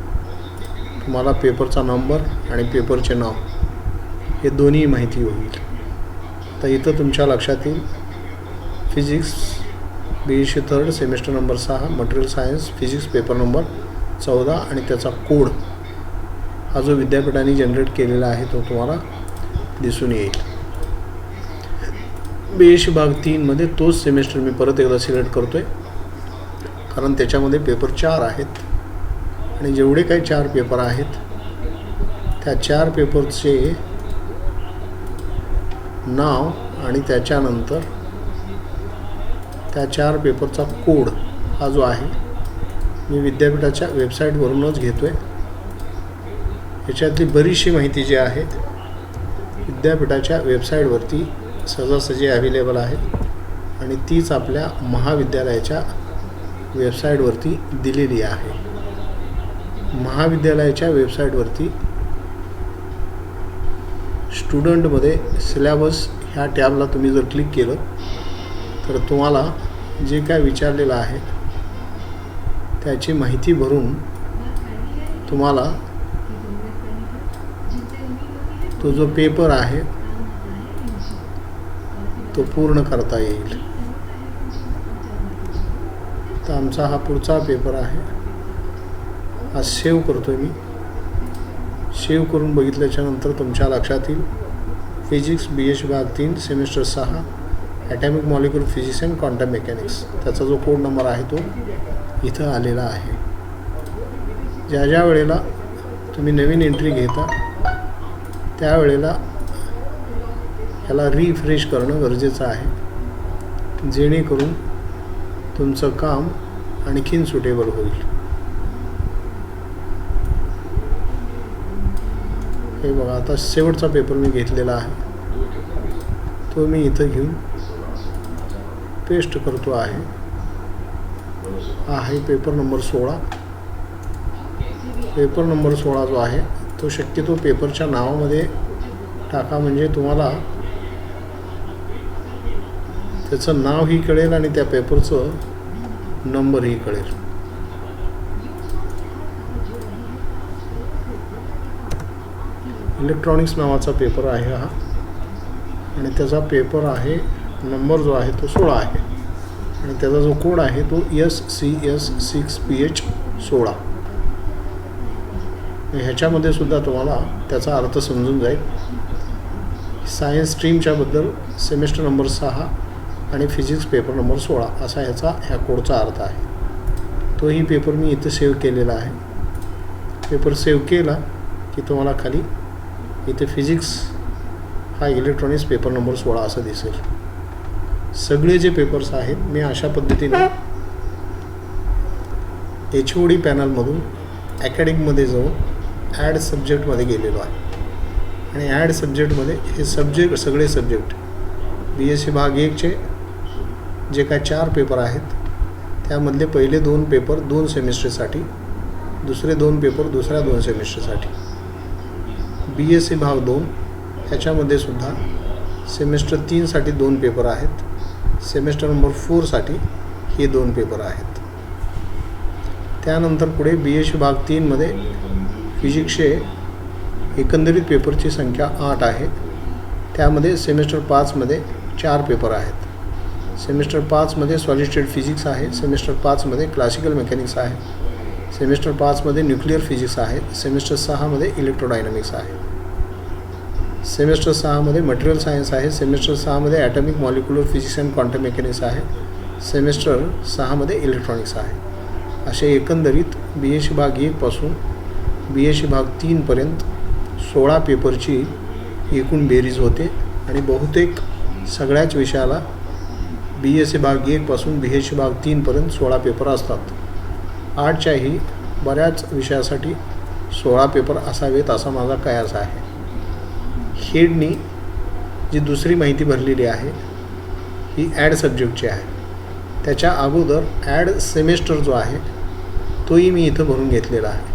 S1: तुम्हाला पेपरचा नंबर आणि पेपरचे नाव हे दोन्ही माहिती होईल. तर इथं तुमच्या लक्षात येईल physics BSc 3rd semester number 6 material science physics paper number 14 आणि त्याचा कोड हा जो विद्यापीठाने जनरेट केलेला आहे तो तुम्हाला दिसून येईल. BSc भाग 3मध्ये तोच सेमिस्टर मी परत एकदा सिलेक्ट करतो आहे, कारण त्याच्यामध्ये पेपर 4 आहेत आणि जेवढे काही 4 पेपर आहेत त्या 4 पेपरचे नाव आणि त्याच्यानंतर त्या 4 पेपरचा कोड हा जो आहे मी विद्यापीठाच्या वेबसाईटवरूनच घेतो आहे. याच्यातली बरीचशी माहिती जी आहे विद्यापीठाच्या वेबसाईटवरती सहजासहजी अवेलेबल आहे आणि तीच आपल्या महाविद्यालयाच्या वेबसाईटवरती दिलेली आहे. महाविद्यालयाच्या वेबसाईटवरती स्टुडंटमध्ये सिलेबस ह्या टॅबला तुम्ही जर क्लिक केलं तर तुम्हाला जे काय विचारलेलं आहे त्याची माहिती भरून तुम्हाला तो जो पेपर आहे तो पूर्ण करता येईल. तर आमचा हा पुढचा पेपर आहे. हा सेव्ह करतो आहे मी. सेव्ह करून बघितल्याच्यानंतर तुमच्या लक्षात येईल फिजिक्स BSc भाग 3 semester 6 atomic molecular physics and quantum mechanics त्याचा जो कोड नंबर आहे तो इथं आलेला आहे. ज्या वेळेला तुम्ही नवीन एंट्री घेता त्यावेळेला ह्याला रिफ्रेश करणं गरजेचं आहे, जेणेकरून तुमचं काम आणखीन सुटेबल होईल. हे बघा, आता शेवटचा पेपर मी घेतलेला आहे तो मी इथं घेऊन पेस्ट करतो आहे. हा आहे पेपर नंबर 16. पेपर नंबर 16 जो आहे तो शक्यतो पेपरच्या नावामध्ये टाका, म्हणजे तुम्हाला त्याचं नावही कळेल आणि त्या पेपरचं नंबरही कळेल. इलेक्ट्रॉनिक्स नावाचा पेपर आहे हा आणि त्याचा पेपर आहे नंबर जो आहे तो 16 आहे आणि त्याचा जो कोड आहे तो SCS 6PH 16. ह्याच्यामध्ये सुद्धा तुम्हाला त्याचा अर्थ समजून जाईल. सायन्स स्ट्रीमच्याबद्दल सेमिस्टर नंबर 6 आणि फिजिक्स पेपर नंबर 16 असा ह्या कोडचा अर्थ आहे. तोही पेपर मी इथं सेव्ह केलेला आहे. पेपर सेव्ह केला की तुम्हाला खाली इथे फिजिक्स हा इलेक्ट्रॉनिक्स पेपर नंबर 16 असं दिसेल. सगळे जे पेपर्स आहेत मी अशा पद्धतीने HOD पॅनलमधून अकॅडमिकमध्ये जाऊन ॲड सब्जेक्टमध्ये गेलेलो आहे आणि ॲड सब्जेक्टमध्ये हे सगळे सब्जेक्ट BSc भाग 1चे जे काय 4 पेपर आहेत त्यामधले पहिले 2 पेपर 2 सेमिस्टरसाठी, दुसरे 2 पेपर दुसऱ्या 2 सेमिस्टरसाठी. BSc भाग 2 ह्याच्यामध्ये सुद्धा सेमिस्टर 3साठी 2 पेपर आहेत. सेमिस्टर नंबर 4साठी हे 2 पेपर आहेत. त्यानंतर पुढे BSc भाग 3मध्ये फिजिक्सचे एकंदरीत पेपरची संख्या 8 आहे. त्यामध्ये सेमिस्टर 5मध्ये 4 पेपर आहेत. सेमिस्टर 5मध्ये सॉलिड स्टेट फिजिक्स आहे, सेमिस्टर 5मध्ये क्लासिकल मेकॅनिक्स आहे, सेमिस्टर 5मध्ये न्यूक्लिअर फिजिक्स आहे, सेमिस्टर 6मध्ये इलेक्ट्रोडायनामिक्स आहे, सेमिस्टर 6मध्ये मटेरियल सायन्स आहे, सेमिस्टर 6मध्ये atomic molecular physics and quantum mechanics आहे, सेमिस्टर 6मध्ये इलेक्ट्रॉनिक्स आहे. असे एकंदरीत BSc भाग 1 पासून BSc भाग 3 पर्यंत 16 पेपरची एकूण बेरीज होते आणि बहुतेक सगळ्याच विषयाला BSc भाग 1 पासून BSc भाग 3 पर्यंत 16 पेपर असतात. आर्टच्याही बऱ्याच विषयासाठी 16 पेपर असावेत असा माझा कयास आहे. हेडनी जी दुसरी माहिती भरलेली आहे ही ॲड सब्जेक्टची आहे. त्याच्या अगोदर ॲड सेमेस्टर जो आहे तोही मी इथं भरून घेतलेला आहे.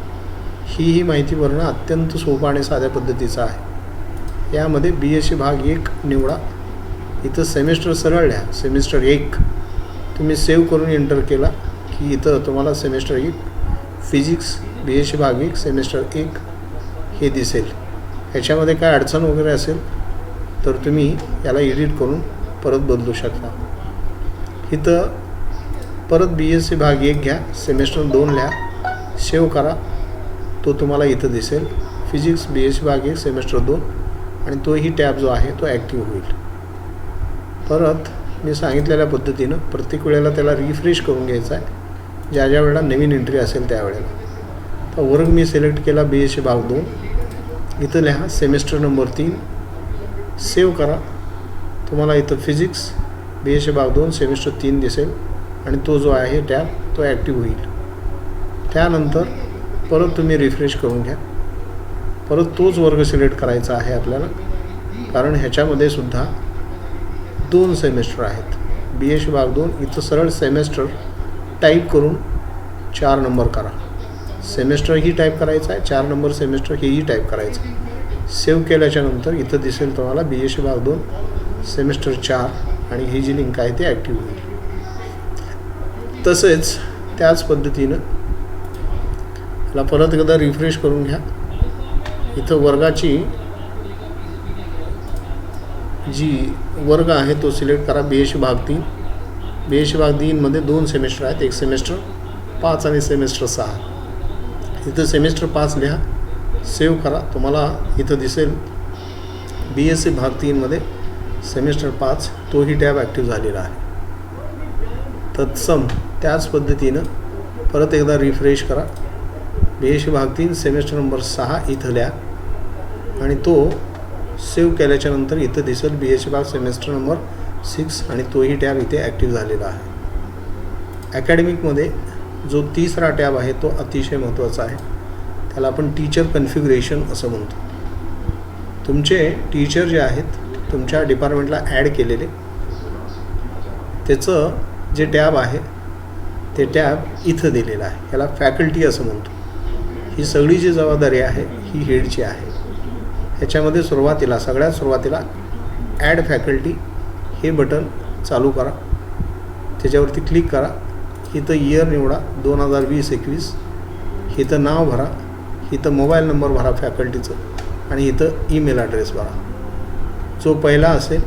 S1: ही माहिती भरणं अत्यंत सोपं आणि साध्या पद्धतीचं आहे. यामध्ये BSc भाग 1 निवडा. इथं सेमेस्टर सरळ लिहा. सेमिस्टर 1 तुम्ही सेव्ह करून एंटर केला की इथं तुम्हाला सेमेस्टर 1 फिजिक्स BSc भाग 1 सेमेस्टर 1 हे दिसेल. ह्याच्यामध्ये काय अडचण वगैरे असेल तर तुम्ही याला एडिट करून परत बदलू शकता. इथं परत BSc भाग 1 घ्या, सेमेस्टर 2 लिहा, सेव्ह करा. तो तुम्हाला इथं दिसेल. फिजिक्स BSc भाग 1 सेमेस्टर 2 आणि तोही टॅब जो आहे तो ॲक्टिव्ह होईल. परत मी सांगितलेल्या पद्धतीनं प्रत्येक वेळेला त्याला रिफ्रेश करून घ्यायचा आहे. ज्या ज्या वेळेला नवीन एंट्री असेल त्यावेळेला. तर वर्ग मी सिलेक्ट केला BSc भाग 2. इथं लिहा सेमेस्टर नंबर 3, सेव्ह करा. तुम्हाला इथं फिजिक्स BSc भाग 2 सेमेस्टर 3 दिसेल आणि तो जो आहे टॅब तो ॲक्टिव्ह होईल. त्यानंतर परत तुम्ही रिफ्रेश करून घ्या. परत तोच वर्ग सिलेक्ट करायचा आहे आपल्याला, कारण ह्याच्यामध्ये सुद्धा 2 सेमेस्टर आहेत. BSc भाग 2 इथं सरळ सेमेस्टर टाईप करून 4 नंबर करा. सेमेस्टर ही टाईप करायचं आहे, 4 नंबर सेमेस्टर हेही टाईप करायचं आहे. सेव्ह केल्याच्यानंतर इथं दिसेल तुम्हाला BSc भाग 2 सेमेस्टर 4 आणि ही जी लिंक आहे ती ॲक्टिव्ह होईल. तसेच त्याच पद्धतीनं ला परत एकदा रिफ्रेश करून घ्या. इथं वर्गाची जी वर्ग आहे तो सिलेक्ट करा. BSc भाग 3. BSc भाग 3मध्ये 2 सेमेस्टर आहेत, एक सेमेस्टर 5 आणि सेमेस्टर 6. इथं सेमेस्टर 5 लिहा, सेव्ह करा. तुम्हाला इथं दिसेल BSc भाग 3मध्ये सेमेस्टर 5 तोही टॅब ॲक्टिव्ह झालेला आहे. तत्सम त्याच पद्धतीनं परत एकदा रिफ्रेश करा. BSc भाग 3 सेमेस्टर नंबर 6 इथं लिहा आणि तो सेव्ह केल्याच्यानंतर इथं दिसेल BSc भाग सेमेस्टर नंबर 6 आणि तोही टॅब इथे ॲक्टिव्ह झालेला आहे. अकॅडमिकमध्ये जो तिसरा टॅब आहे तो अतिशय महत्त्वाचा आहे. त्याला आपण टीचर कन्फिग्युरेशन असं म्हणतो. तुमचे टीचर जे आहेत तुमच्या डिपार्टमेंटला ॲड केलेले त्याचं जे टॅब आहे ते टॅब इथं दिलेलं आहे. याला फॅकल्टी असं म्हणतो. ही सगळी जी जबाबदारी आहे ही हेडची आहे. ह्याच्यामध्ये सगळ्यात सुरुवातीला ॲड फॅकल्टी हे बटन चालू करा. त्याच्यावरती क्लिक करा. इथं इयर निवडा 2020-21. इथं नाव भरा, इथं मोबाईल नंबर भरा फॅकल्टीचं आणि इथं ईमेल ॲड्रेस भरा. जो पहिला असेल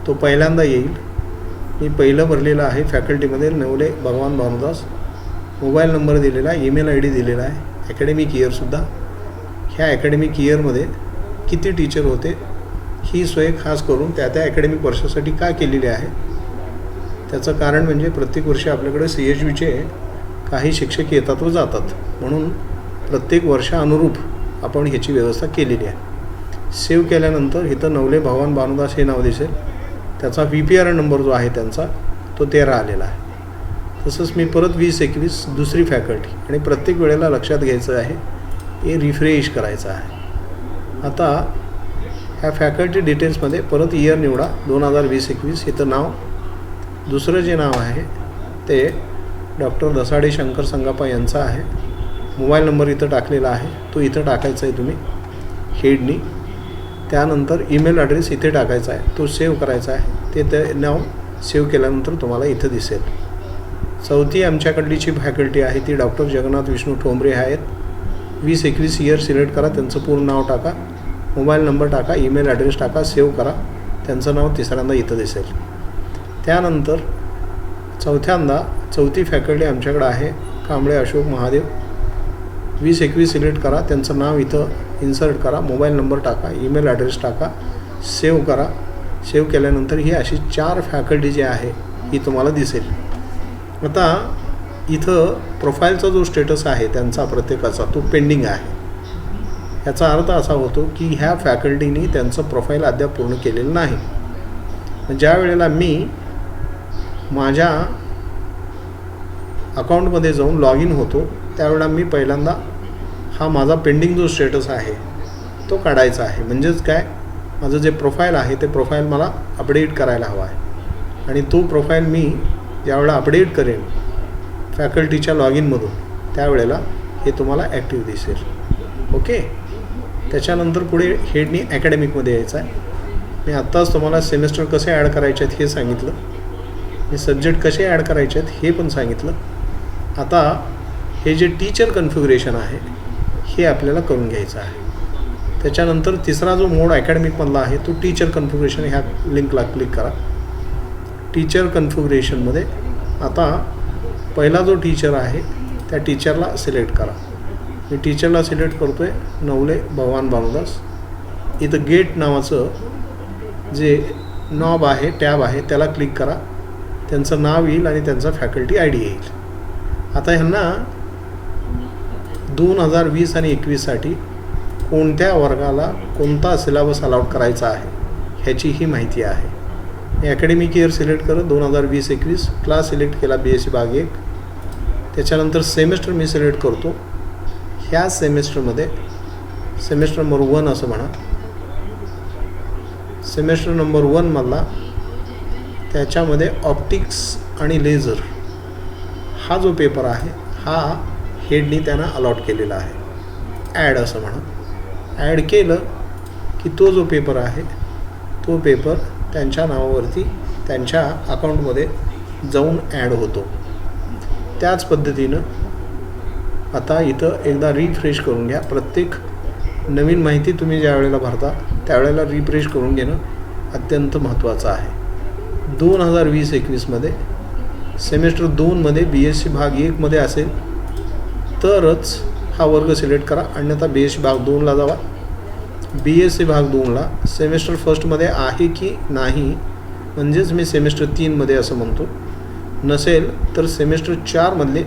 S1: तो पहिल्यांदा येईल. मी पहिलं भरलेलं आहे फॅकल्टीमध्ये नवले भगवान भानुदास. मोबाईल नंबर दिलेला आहे, ईमेल ID दिलेला आहे, ॲकॅडमिक इयरसुद्धा. ह्या ॲकॅडमिक इयरमध्ये किती टीचर होते ही सोय खास करून त्या ॲकॅडमिक वर्षासाठी का केलेली आहे. त्याचं कारण म्हणजे प्रत्येक वर्षी आपल्याकडे CHVचे काही शिक्षक येतात व जातात, म्हणून प्रत्येक वर्षानुरूप आपण ह्याची व्यवस्था केलेली आहे. सेव्ह केल्यानंतर इथं नवले भगवान भानुदास हे नाव दिसेल. त्याचा VPR नंबर जो आहे त्यांचा तो 13 आलेला आहे. तसंच मी परत 20-21 दुसरी फॅकल्टी आणि प्रत्येक वेळेला लक्षात घ्यायचं आहे हे रिफ्रेश करायचं आहे. आता ह्या फॅकल्टी डिटेल्समध्ये परत इयर निवडा 2020-21. इथं नाव दुसरं जे नाव आहे ते डॉक्टर दसाडे शंकर संगाप्पा यांचा आहे. मोबाईल नंबर इथं टाकलेला आहे तो इथं टाकायचा आहे तुम्ही हेडनी. त्यानंतर ईमेल ॲड्रेस इथे टाकायचा आहे, तो सेव्ह करायचा आहे. ते नाव सेव्ह केल्यानंतर तुम्हाला इथं दिसेल. चौथी आमच्याकडलीची फॅकल्टी आहे ती डॉक्टर जगन्नाथ विष्णू ठोंबरे आहेत. 20-21 इयर सिलेक्ट करा, त्यांचं पूर्ण नाव टाका, मोबाईल नंबर टाका, ईमेल ॲड्रेस टाका, सेव्ह करा. त्यांचं नाव तिसऱ्यांदा इथं दिसेल. त्यानंतर चौथी फॅकल्टी आमच्याकडे आहे कांबळे अशोक महादेव. 20-21 सिलेक्ट करा. त्यांचं नाव इथं इन्सर्ट करा. मोबाईल नंबर टाका. ईमेल ॲड्रेस टाका. सेव्ह करा. सेव्ह केल्यानंतर ही अशी 4 फॅकल्टी जी आहे ही तुम्हाला दिसेल. आता इथं प्रोफाईलचा जो स्टेटस आहे त्यांचा प्रत्येकाचा तो पेंडिंग आहे. याचा अर्थ असा होतो की ह्या फॅकल्टीनी त्यांचं प्रोफाईल अद्याप पूर्ण केलेलं नाही. ज्या वेळेला मी माझ्या अकाउंटमध्ये जाऊन लॉग इन होतो त्यावेळेला मी पहिल्यांदा हा माझा पेंडिंग जो स्टेटस आहे तो काढायचा आहे. म्हणजेच काय, माझं जे प्रोफाईल आहे ते प्रोफाईल मला अपडेट करायला हवा आहे. आणि तो प्रोफाईल मी ज्यावेळेला अपडेट करेन फॅकल्टीच्या लॉग इनमधून त्यावेळेला हे तुम्हाला ॲक्टिव्ह दिसेल. ओके. त्याच्यानंतर पुढे हेडनी अकॅडमिकमध्ये यायचं आहे. मी आत्ताच तुम्हाला सेमेस्टर कसे ॲड करायचे आहेत हे सांगितलं. मी सब्जेक्ट कसे ॲड करायचे आहेत हे पण सांगितलं. आता हे जे टीचर कन्फिगरेशन आहे हे आपल्याला करून घ्यायचं आहे. त्याच्यानंतर तिसरा जो मोड अकॅडमिकमधला आहे तो टीचर कन्फिगरेशन. ह्या लिंकला क्लिक करा. टीचर कन्फिगरेशनमध्ये आता पहिला जो टीचर आहे त्या टीचरला सिलेक्ट करा. मी टीचरला सिलेक्ट करतो आहे नवले भगवान भानुदास. इथं गेट नावाचं जे नॉब आहे टॅब आहे त्याला क्लिक करा. त्यांचं नाव येईल आणि त्यांचा फॅकल्टी आय डी येईल. आता ह्यांना 2020 आणि 21साठी कोणत्या वर्गाला कोणता सिलेबस अलाउट करायचा आहे ह्याची ही माहिती आहे. मी अकॅडमिक इयर सिलेक्ट करत 2020-21 क्लास सिलेक्ट केला BSc भाग 1. त्याच्यानंतर सेमेस्टर मी सिलेक्ट करतो. ह्या सेमेस्टरमध्ये सेमेस्टर नंबर 1 असं म्हणा. सेमेस्टर नंबर 1मधला त्याच्यामध्ये ऑप्टिक्स आणि लेझर हा जो पेपर आहे हा हेडनी त्यांना अलॉट केलेला आहे. ॲड असं म्हणा. ॲड केलं की तो जो पेपर आहे तो पेपर त्यांच्या नावावरती त्यांच्या अकाउंटमध्ये जाऊन ॲड होतो. त्याच पद्धतीनं आता इथं एकदा रिफ्रेश करून घ्या. प्रत्येक नवीन माहिती तुम्ही ज्या वेळेला भरता त्यावेळेला रिफ्रेश करून घेणं अत्यंत महत्त्वाचं आहे. 2020-21मध्ये सेमेस्टर 2मध्ये BSc भाग 1मध्ये असेल तरच हा वर्ग सिलेक्ट करा. अन्यथा BSc भाग 2ला जावा. BSc भाग 2ला सेमेस्टर फर्स्टमध्ये आहे की नाही म्हणजेच मी सेमेस्टर 3मध्ये असं म्हणतो. नसेल तर सेमेस्टर 4मधले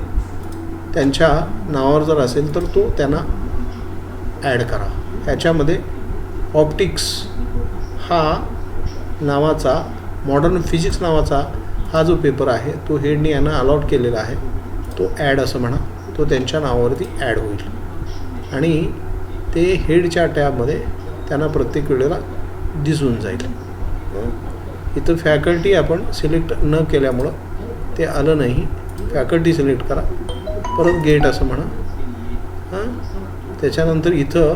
S1: त्यांच्या नावावर जर असेल तर तो त्यांना ॲड करा. ह्याच्यामध्ये ऑप्टिक्स हा नावाचा मॉडर्न फिजिक्स नावाचा हा जो पेपर आहे तो हेडनी यांना अलॉट केलेला आहे. तो ॲड असं म्हणा. तो त्यांच्या नावावरती ॲड होईल आणि ते हेडच्या टॅबमध्ये त्यांना प्रत्येक वेळेला दिसून जाईल. इथं फॅकल्टी आपण सिलेक्ट न केल्यामुळं ते आलं नाही. फॅकल्टी सिलेक्ट करा. परत गेट असं म्हणा. त्याच्यानंतर इथं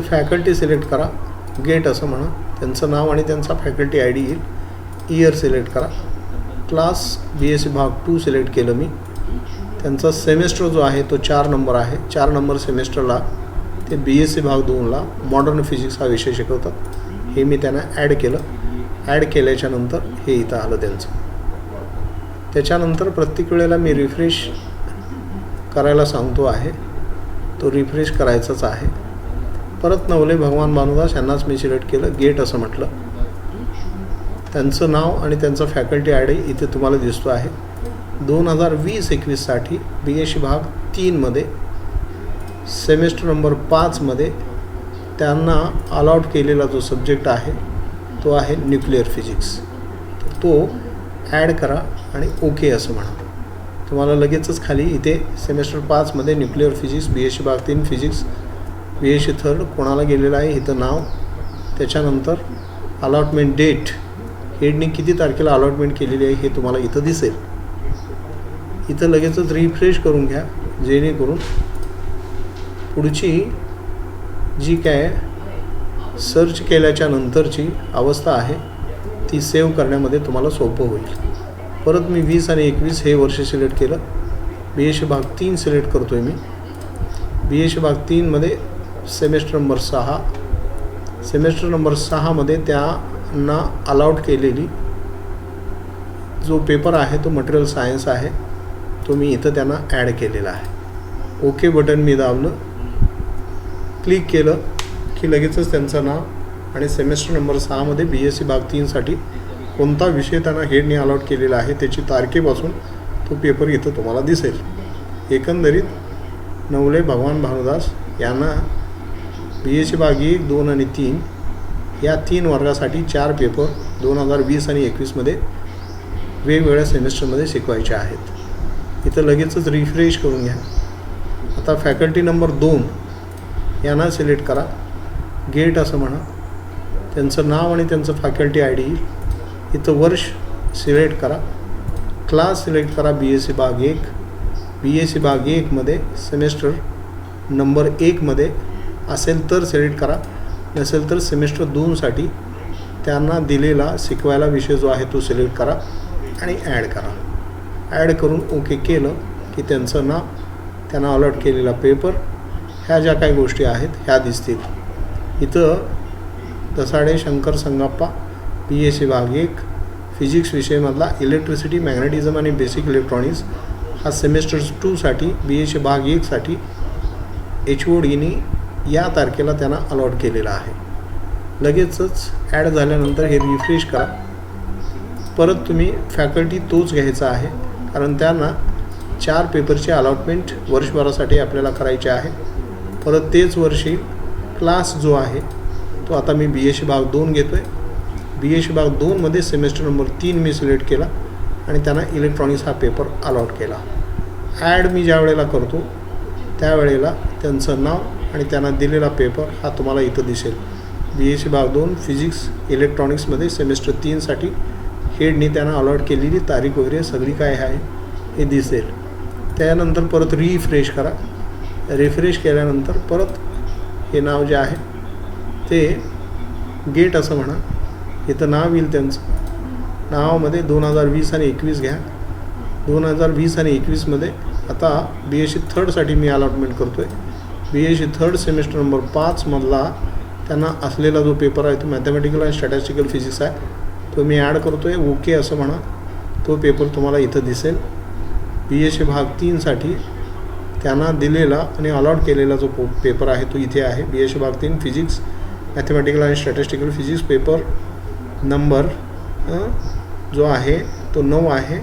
S1: फॅकल्टी सिलेक्ट करा. गेट असं म्हणा. त्यांचं नाव आणि त्यांचा फॅकल्टी आय डी येईल. इयर सिलेक्ट करा. क्लास BSc भाग 2 सिलेक्ट केलं मी. त्यांचा सेमेस्टर जो आहे तो 4 नंबर आहे. 4 नंबर सेमेस्टरला ते BSc भाग 2ला मॉडर्न फिजिक्स हा विषय शिकवतात. हे मी त्यांना ॲड केलं. ॲड केल्याच्यानंतर हे इथं आलं त्यांचं. त्याच्यानंतर प्रत्येक वेळेला मी रिफ्रेश करायला सांगतो आहे. तो रिफ्रेश करायचाच आहे. परत नवले भगवान भानुदास यांनाच मी सिलेक्ट केलं. गेट असं म्हटलं. त्यांचं नाव आणि त्यांचा फॅकल्टी आय डी इथे तुम्हाला दिसतो आहे. 2020-21साठी BSc भाग 3मध्ये सेमेस्टर नंबर 5मध्ये त्यांना अलॉट केलेला जो सब्जेक्ट आहे तो आहे न्यूक्लिअर फिजिक्स. तो ॲड करा आणि ओके असं म्हणा. तुम्हाला लगेचच खाली इथे सेमेस्टर 5मध्ये न्यूक्लिअर फिजिक्स BSc भाग 3 फिजिक्स BSc थर्ड कोणाला गेलेलं आहे इथं नाव. त्याच्यानंतर अलॉटमेंट डेट हेडनी किती तारखेला अलॉटमेंट केलेली आहे हे तुम्हाला इथं दिसेल. इथं लगेचच रिफ्रेश करून घ्या जेणेकरून पुढची जी काय सर्च केल्याच्या नंतरची अवस्था आहे ती सेव्ह करण्यामध्ये तुम्हाला सोपं होईल. परत मी 20 आणि 21 हे वर्ष सिलेक्ट केलं. BSc भाग 3 सिलेक्ट करतो आहे मी. BSc भाग 3मध्ये सेमेस्टर नंबर 6 सेमेस्टर नंबर 6मध्ये त्यांना अलाउड केलेली जो पेपर आहे तो मटेरियल सायन्स आहे, तो मी इथं त्यांना ॲड केलेला आहे. ओके बटन मी दाबलं, क्लिक केलं की लगेचच त्यांचं नाव आणि सेमेस्टर नंबर 6मध्ये BSc भाग 3साठी कोणता विषय त्यांना हेडने अलॉट केलेला आहे त्याची तारखेपासून तो पेपर इथं तुम्हाला दिसेल. एकंदरीत नवले भगवान भानुदास यांना BSc भाग 1, 2 आणि 3 या 3 वर्गासाठी 4 पेपर 2020 आणि 21मध्ये वेगवेगळ्या सेमेस्टरमध्ये शिकवायचे आहेत. इथं लगेचच रिफ्रेश करून घ्या. आता फॅकल्टी नंबर 2 यांना सिलेक्ट करा, गेट असं म्हणा, त्यांचं नाव आणि त्यांचं फॅकल्टी ID येईल. इथं वर्ष सिलेक्ट करा, क्लास सिलेक्ट करा BSc भाग 1. BSc भाग 1मध्ये सेमेस्टर नंबर 1मध्ये असेल तर सिलेक्ट करा, नसेल तर सेमेस्टर 2साठी त्यांना दिलेला शिकवायला विषय जो आहे तो सिलेक्ट करा आणि ॲड करा. ॲड करून ओके केलं की त्यांचं नाव, त्यांना अलॉट केलेला पेपर, ह्या ज्या काही गोष्टी आहेत ह्या दिसतील. इथं दसाडे शंकर संगप्पा BSc भाग 1 फिजिक्स विषयामधला इलेक्ट्रिसिटी, मॅग्नेटिझम आणि बेसिक इलेक्ट्रॉनिक्स हा सेमेस्टर 2साठी BSc भाग 1साठी HODनी या तारखेला त्यांना अलॉट केलेला आहे. लगेचच ॲड झाल्यानंतर हे रिफ्रेश करा. परत तुम्ही फॅकल्टी तोच घ्यायचा आहे, कारण त्यांना 4 पेपरचे अलॉटमेंट वर्षभरासाठी आपल्याला करायचे आहे. परत तेच वर्षी क्लास जो आहे तो आता मी BSc भाग 2 घेतो आहे. BSc भाग 2मध्ये सेमेस्टर नंबर 3 मी सिलेक्ट केला आणि त्यांना इलेक्ट्रॉनिक्स हा पेपर अलॉट केला. ॲड मी ज्या वेळेला करतो त्यावेळेला त्यांचं नाव आणि त्यांना दिलेला पेपर हा तुम्हाला इथं दिसेल. BSc भाग 2 फिजिक्स इलेक्ट्रॉनिक्समध्ये सेमेस्टर 3साठी हेडनी त्यांना अलॉट केलेली तारीख वगैरे सगळी काय आहे हे दिसेल. त्यानंतर परत रिफ्रेश करा. रिफ्रेश केल्यानंतर परत हे नाव जे आहे ते गेट असं म्हणा, इथं नाव येईल त्यांचं. नावामध्ये 2020 आणि 21 घ्या. 2020 आणि 21मध्ये आता BSc 3साठी मी अलॉटमेंट करतो आहे. BSc 3 सेमेस्टर नंबर 5मधला त्यांना असलेला जो पेपर आहे तो मॅथमॅटिकल आणि स्टॅटिस्टिकल फिजिक्स आहे, तो मी ॲड करतो आहे. ओके असं म्हणा, तो पेपर तुम्हाला इथं दिसेल. BSc भाग 3साठी त्यांना दिलेला आणि अलॉट केलेला जो पेपर आहे तो इथे आहे. BSc भाग 3 फिजिक्स, मॅथमॅटिकल आणि स्टॅटिस्टिकल फिजिक्स पेपर नंबर जो आहे तो 9 आहे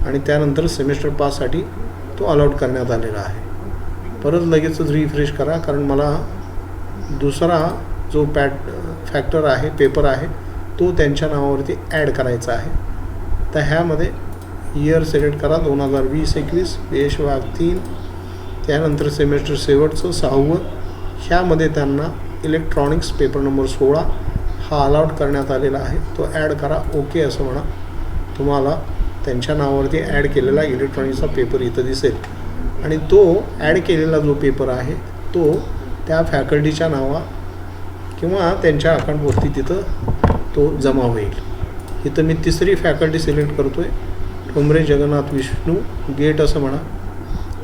S1: आणि त्यानंतर सेमेस्टर 5साठी तो अलॉट करण्यात आलेला आहे. परत लगेचच रिफ्रेश करा, कारण मला दुसरा जो फॅक्टर आहे पेपर आहे तो त्यांच्या नावावरती ॲड करायचा आहे. तर ह्यामध्ये इयर सिलेक्ट करा 2020-21 BSc भाग 3. त्यानंतर सेमेस्टर शेवटचं 6वं, ह्यामध्ये त्यांना इलेक्ट्रॉनिक्स पेपर नंबर 16 हा अलॉट करण्यात आलेला आहे, तो ॲड करा. ओके असं म्हणा. तुम्हाला त्यांच्या नावावरती ॲड केलेला इलेक्ट्रॉनिक्सचा पेपर इथं दिसेल आणि तो ॲड केलेला जो पेपर आहे तो त्या फॅकल्टीच्या नावा किंवा त्यांच्या अकाउंटवरती तिथं तो जमा होईल. इथं मी 3री फॅकल्टी सिलेक्ट करतो आहे, ठोंबरे जगन्नाथ विष्णू, गेट असं म्हणा.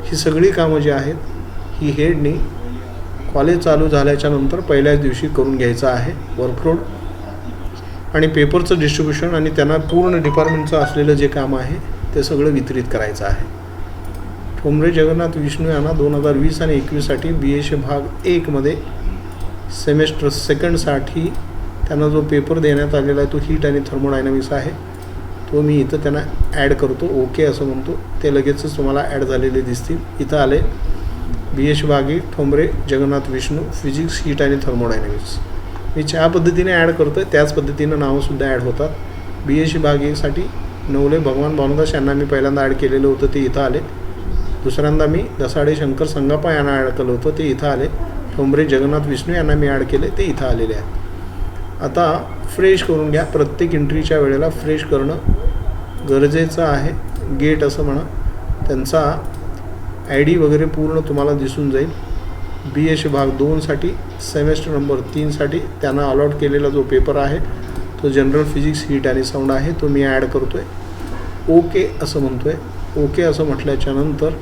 S1: ही सगळी कामं जी आहेत ही हेडनी कॉलेज चालू झाल्याच्या नंतर पहिल्याच दिवशी करून घ्यायचं आहे. वर्कलोड आणि पेपरचं डिस्ट्रीब्युशन आणि त्यांना पूर्ण डिपार्टमेंटचं असलेलं जे काम आहे ते सगळं वितरित करायचं आहे. ठोंबरे जगन्नाथ विष्णू यांना 2020 आणि 21साठी BSc भाग 1मध्ये सेमेस्टर 2साठी त्यांना जो पेपर देण्यात आलेला आहे तो हीट आणि थर्मोडायनामिक्स आहे, तो मी इथं त्यांना ॲड करतो. ओके असं म्हणतो. ते लगेचच तुम्हाला ॲड झालेले दिसतील. इथं आले BSc भाग 1 ठोंबरे जगन्नाथ विष्णू फिजिक्स, हीट आणि थर्मोडायनामिक्स. मी ज्या पद्धतीने ॲड करतो आहे त्याच पद्धतीनं नावंसुद्धा ॲड होतात. BSc भाग 1साठी नवले भगवान भानुदास यांना मी पहिल्यांदा ॲड केलेलं होतं, ते इथं आले. दुसऱ्यांदा मी दसाडे शंकर संगप्पा यांना ॲड केलं होतं, ते इथं आले. ठोंबरे जगन्नाथ विष्णू यांना मी ॲड केले, ते इथं आलेले आहेत. आता फ्रेश करून घ्या. प्रत्येक एंट्रीच्या वेळेला फ्रेश करणं गरजेचं आहे. गेट असं म्हणा. त्यांचा ID वगैरे पूर्ण तुम्हाला दिसून जाईल. BSc भाग 2साठी सेमेस्टर नंबर 3साठी त्यांना अलॉट केलेला जो पेपर आहे तो जनरल फिजिक्स, हीट आणि साऊंड आहे, तो मी ॲड करतो आहे. ओके असं म्हणतो आहे. ओके असं म्हटल्याच्या नंतर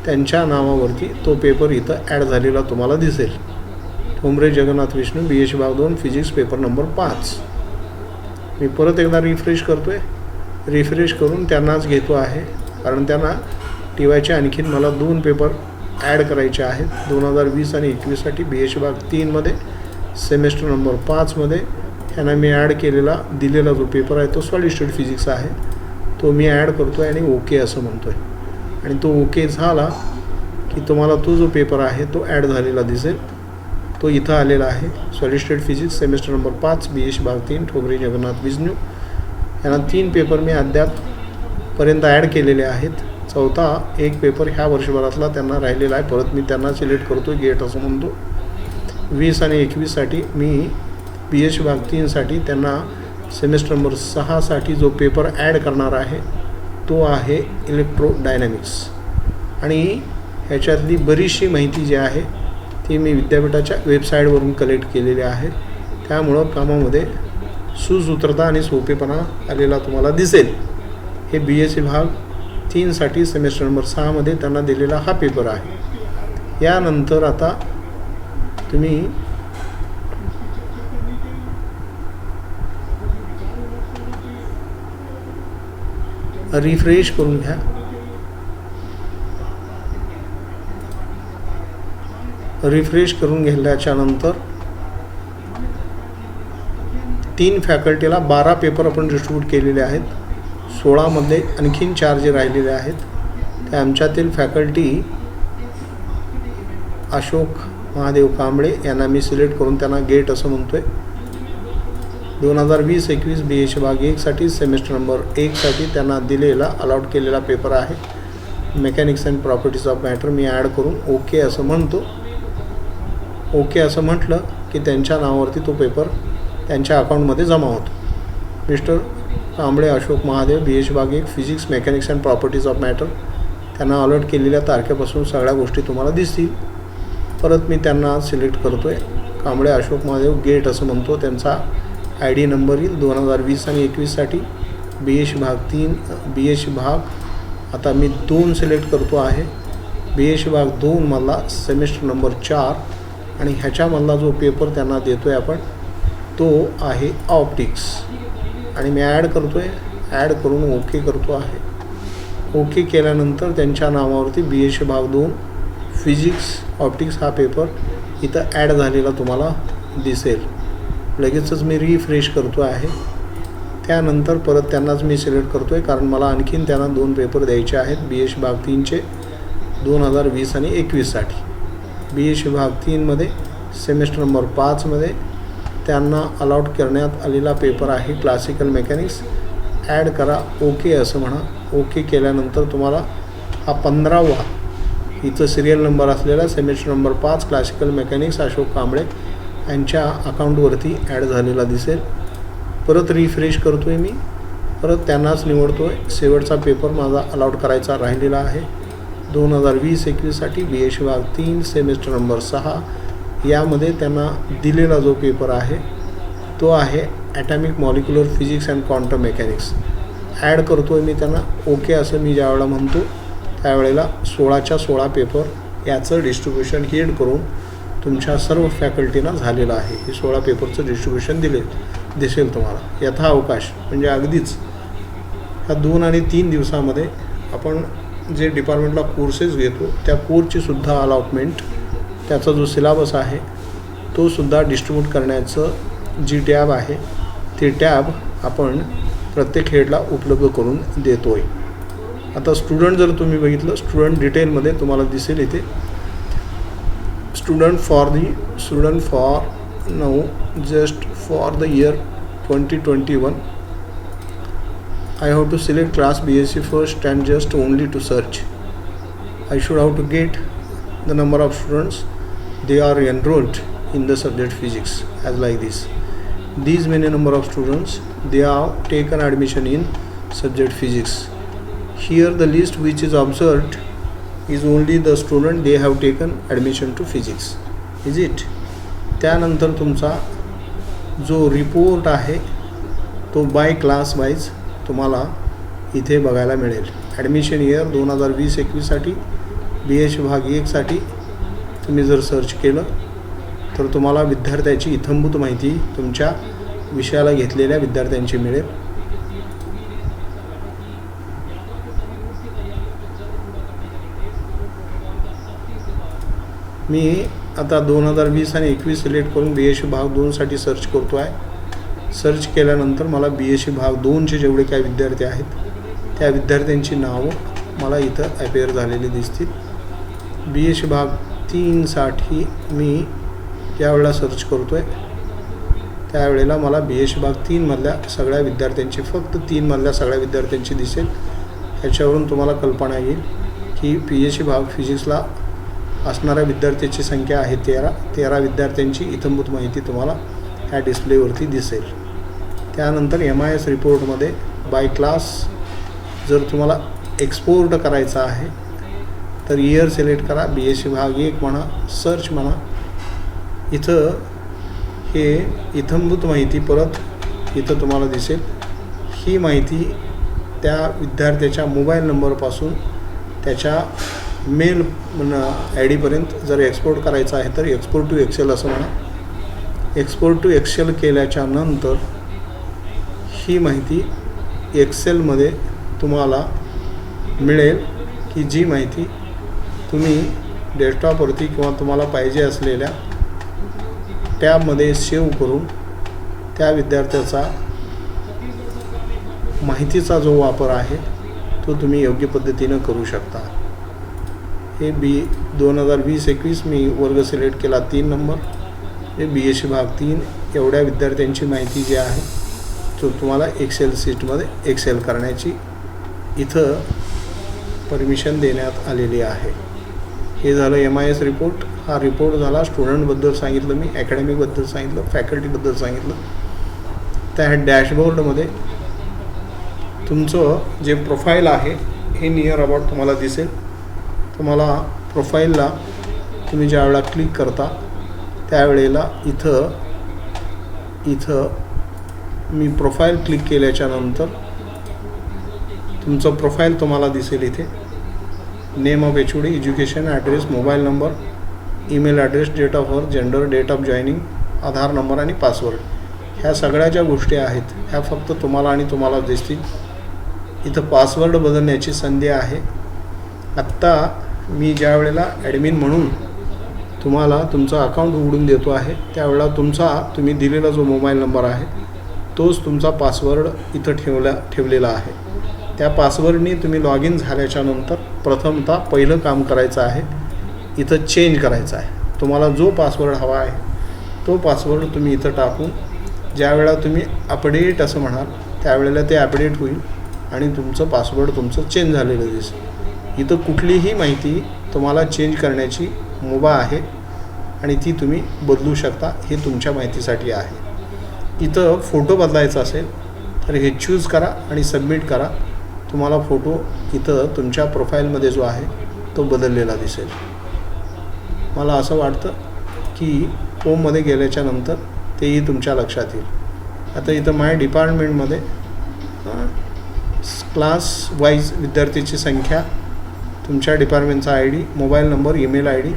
S1: त्यांच्या नावावरती तो पेपर इथं ॲड झालेला तुम्हाला दिसेल. ठोंबरे जगन्नाथ विष्णू BSc भाग 2 फिजिक्स पेपर नंबर 5. मी परत एकदा रिफ्रेश करतो आहे. रिफ्रेश करून त्यांनाच घेतो आहे, कारण त्यांना TYचे आणखीन मला 2 पेपर ॲड करायचे आहेत. 2020 आणि 21साठी BSc भाग 3मध्ये सेमेस्टर नंबर 5मध्ये ह्यांना मी ॲड दिलेला जो पेपर आहे तो सॉलिड स्टेट फिजिक्स आहे. तो मी ॲड करतो आहे आणि ओके असं म्हणतो आहे. आणि तो ओके झाला की तुम्हाला तो जो पेपर आहे तो ॲड झालेला दिसेल. तो इथं आलेला आहे. Solid state physics semester number 5 BSc भाग 3 ठोंबरे जगन्नाथ विष्णू. यांना 3 पेपर मी अद्यापपर्यंत ॲड केलेले आहेत. चौथा एक पेपर ह्या वर्षभरातला त्यांना राहिलेला आहे. परत मी त्यांना सिलेक्ट करतो गेट असं म्हणतो. 20 आणि 21साठी मी BSc भाग 3साठी त्यांना सेमेस्टर नंबर 6साठी जो पेपर ॲड करणार आहे तो आहे इलेक्ट्रोडायनॅमिक्स. आणि ह्याच्यातली बरीचशी माहिती जी आहे ती मी विद्यापीठाच्या वेबसाईटवरून कलेक्ट केलेली आहे. त्यामुळं कामामध्ये सुसूत्रता आणि सोपेपणा आलेला तुम्हाला दिसेल. हे BSc भाग 3साठी सेमेस्टर नंबर 6मध्ये त्यांना दिलेला हा पेपर आहे. यानंतर आता तुम्ही रिफ्रेश करून घ्या. रिफ्रेश करून घेतल्याच्या नंतर 3 फॅकल्टीला 12 पेपर आपण डिस्ट्रीब्यूट केलेले आहेत. 16मध्ये आणखीन 4 जे राहिलेले आहेत ते आमच्यातील फॅकल्टी अशोक महादेव कांबळे यांना मी सिलेक्ट करून त्यांना गेट असं म्हणतो आहे. 2020-21 BSc भाग 1साठी सेमेस्टर नंबर 1साठी त्यांना दिलेला अलॉट केलेला पेपर आहे mechanics and properties of matter. मी ॲड करून ओके असं म्हणतो. ओके असं म्हटलं की त्यांच्या नावावरती तो पेपर त्यांच्या अकाउंटमध्ये जमा होतो. मिस्टर कांबळे अशोक महादेव BSc भाग 1 physics mechanics and properties of matter. त्यांना अलॉट केलेल्या तारखेपासून सगळ्या गोष्टी तुम्हाला दिसतील. परत मी त्यांना सिलेक्ट करतो आहे. कांबळे अशोक महादेव गेट असं म्हणतो. त्यांचा ID नंबर येईल 2020 आणि 21साठी BSc भाग 3 BSc भाग आता मी 2 सिलेक्ट करतो आहे. BSc भाग 2मधला सेमेस्टर नंबर 4 आणि ह्याच्यामधला जो पेपर त्यांना देतो आहे आपण तो आहे ऑप्टिक्स. आणि मी ॲड करतो आहे. ॲड करून ओके करतो आहे. ओके केल्यानंतर त्यांच्या नावावरती BSc भाग 2 फिजिक्स ऑप्टिक्स हा पेपर इथं ॲड झालेला तुम्हाला दिसेल. लगेचच मी रिफ्रेश करतो आहे. त्यानंतर परत त्यांनाच मी सिलेक्ट करतो आहे, कारण मला आणखीन त्यांना 2 पेपर द्यायचे आहेत BSc भाग 3चे 2020 आणि 21साठी. BSc भाग 3मध्ये सेमेस्टर नंबर 5मध्ये त्यांना अलॉट करण्यात आलेला पेपर आहे क्लासिकल मेकॅनिक्स. ॲड करा ओके असं म्हणा. ओके केल्यानंतर तुम्हाला हा 15वा इथं सिरियल नंबर असलेला semester number 5 classical mechanics Ashok Kamble यांच्या अकाउंटवरती ॲड झालेला दिसेल. परत रिफ्रेश करतो आहे मी. परत त्यांनाच निवडतो आहे. शेवटचा पेपर माझा अलॉट करायचा राहिलेला आहे 2020-21साठी BSc भाग 3 सेमेस्टर नंबर 6. यामध्ये त्यांना दिलेला जो पेपर आहे तो आहे atomic molecular physics and quantum mechanics. Add करतो आहे मी त्यांना. ओके असं मी ज्यावेळेला म्हणतो त्यावेळेला 16च्या 16 पेपर याचं डिस्ट्रीब्युशन हेड करून तुमच्या सर्व फॅकल्टीना झालेलं आहे. हे 16 पेपरचं डिस्ट्रीब्युशन दिसेल तुम्हाला. यथाअवकाश म्हणजे अगदीच ह्या 2 आणि 3 दिवसामध्ये आपण जे डिपार्टमेंटला कोर्सेस घेतो त्या कोर्सची अलॉटमेंट त्याचा जो सिलेबस आहे तो सुद्धा डिस्ट्रीब्यूट करण्याचं जी टॅब आहे ती टॅब आपण प्रत्येक हेडला उपलब्ध करून देतो आहे. आता स्टुडंट जर तुम्ही बघितलं स्टुडंट डिटेलमध्ये तुम्हाला दिसेल इथे student for now just for the year 2021 I have to select class BSc first and just only to search. I should have to get the number of students they are enrolled in the subject physics as like this. These many number of students they have taken admission in subject physics. Here the list which is observed is only the student they have taken admission to physics. Is it? त्यानंतर तुमचा जो report आहे तो bye class wise तुम्हाला इथे बघायला मिळेल. Admission year 2020-21साठी BSc भाग 1साठी तुम्ही जर सर्च केलं तर तुम्हाला विद्यार्थ्याची इत्थंभूत माहिती तुमच्या विषयाला घेतलेल्या विद्यार्थ्यांची मिळेल. मी आता 2020 आणि 21 सिलेक्ट करून BSc भाग 2साठी सर्च करतो आहे. सर्च केल्यानंतर मला BSc भाग 2चे जेवढे काही विद्यार्थी आहेत त्या विद्यार्थ्यांची नावं मला इथं अपेअर झालेली दिसतील. BSc भाग 3साठी मी ज्यावेळेला सर्च करतो आहे त्यावेळेला मला BSc भाग 3मधल्या सगळ्या विद्यार्थ्यांची, फक्त 3मधल्या सगळ्या विद्यार्थ्यांची दिसेल. ह्याच्यावरून तुम्हाला कल्पना येईल की BSc भाग फिजिक्सला असणाऱ्या विद्यार्थ्यांची संख्या आहे 13 विद्यार्थ्यांची इत्थंभूत माहिती तुम्हाला ह्या डिस्प्लेवरती दिसेल. त्यानंतर MIS रिपोर्टमध्ये बाय क्लास जर तुम्हाला एक्सपोर्ट करायचा आहे तर इयर सिलेक्ट करा. BSc भाग 1 म्हणा, सर्च म्हणा. इथं हे इत्थंभूत माहिती परत इथं तुम्हाला दिसेल. ही माहिती त्या विद्यार्थ्याच्या मोबाईल नंबरपासून त्याच्या मेल ID जर एक्सपोर्ट करायचं आहे तर एक्सपोर्ट टू एक्सेल असं म्हणा. एक्सपोर्ट टू एक्सेल केल्याच्या नंतर ही माहिती एक्सेलमध्ये तुम्हाला मिळेल की जी माहिती तुम्ही डेस्कटॉपवरती किंवा तुम्हाला पाहिजे असलेल्या टॅबमध्ये सेव्ह करून त्या विद्यार्थ्याचा माहितीचा जो वापर आहे तो तुम्ही योग्य पद्धतीनं करू शकता. हे 2020-21 मी वर्ग सिलेक्ट केला 3 नंबर. हे BSc भाग 3 एवढ्या विद्यार्थ्यांची माहिती जी आहे तो तुम्हाला एक्सेल शीटमध्ये एक्सेल करण्याची इथं परमिशन देण्यात आलेली आहे. हे झालं MIS रिपोर्ट. हा रिपोर्ट झाला. स्टुडंटबद्दल सांगितलं मी, अकॅडमिकबद्दल सांगितलं, फॅकल्टीबद्दल सांगितलं. त्या डॅशबोर्डमध्ये तुमचं जे प्रोफाईल आहे हे नियर अबाउट तुम्हाला दिसेल. तुम्हाला प्रोफाईलला तुम्ही ज्या वेळेला क्लिक करता त्यावेळेला इथं मी प्रोफाईल क्लिक केल्याच्या नंतर तुमचं प्रोफाईल तुम्हाला दिसेल. इथे name of HOD, education, address, mobile number, email address, date of birth, gender, date of joining, Aadhaar number आणि पासवर्ड. ह्या सगळ्या ज्या गोष्टी आहेत ह्या फक्त तुम्हाला आणि तुम्हाला दिसतील. इथं पासवर्ड बदलण्याची संधी आहे. आत्ता मी ज्या वेळेला ॲडमिन म्हणून तुम्हाला तुमचं अकाउंट उघडून देतो आहे त्यावेळेला तुम्ही दिलेला जो मोबाईल नंबर आहे तोच तुमचा पासवर्ड इथं ठेवलेला आहे. त्या पासवर्डनी तुम्ही लॉग इन झाल्याच्या नंतर प्रथमतः पहिलं काम करायचं आहे, इथं चेंज करायचं आहे. तुम्हाला जो पासवर्ड हवा आहे तो पासवर्ड तुम्ही इथं टाकून ज्या वेळेला तुम्ही अपडेट असं म्हणाल त्यावेळेला ते अपडेट होईल आणि तुमचं पासवर्ड तुमचं चेंज झालेलं दिसेल. इथं कुठलीही माहिती तुम्हाला चेंज करण्याची मुभा आहे आणि ती तुम्ही बदलू शकता. हे तुमच्या माहितीसाठी आहे. इथं फोटो बदलायचा असेल तर हे चूज करा आणि सबमिट करा. तुम्हाला फोटो इथं तुमच्या प्रोफाईलमध्ये जो आहे तो बदललेला दिसेल. मला असं वाटतं की होममध्ये गेल्याच्या नंतर तेही तुमच्या लक्षात येईल. आता इथं माय डिपार्टमेंटमध्ये क्लास वाईज विद्यार्थ्याची संख्या, तुमच्या डिपार्टमेंटचा ID, mobile number, email ID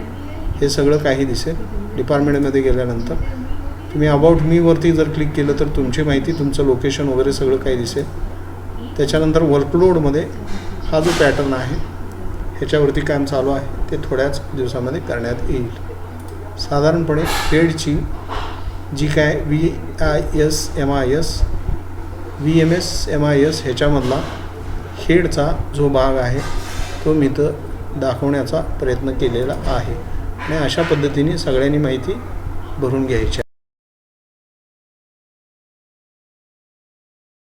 S1: हे सगळं काही दिसेल. डिपार्टमेंटमध्ये गेल्यानंतर तुम्ही अबाउट मीवरती जर क्लिक केलं तर तुमची माहिती, तुमचं लोकेशन वगैरे सगळं काही दिसेल. त्याच्यानंतर वर्कलोडमध्ये हा जो पॅटर्न आहे ह्याच्यावरती काम चालू आहे ते थोड्याच दिवसामध्ये करण्यात येईल. साधारणपणे हेडची जी काय VIS, MIS, VMS, MIS ह्याच्यामधला हेडचा जो भाग आहे तो मी तर दाखवण्याचा प्रयत्न केलेला आहे आणि अशा पद्धतीने सगळ्यांनी माहिती भरून घ्यायची आहे.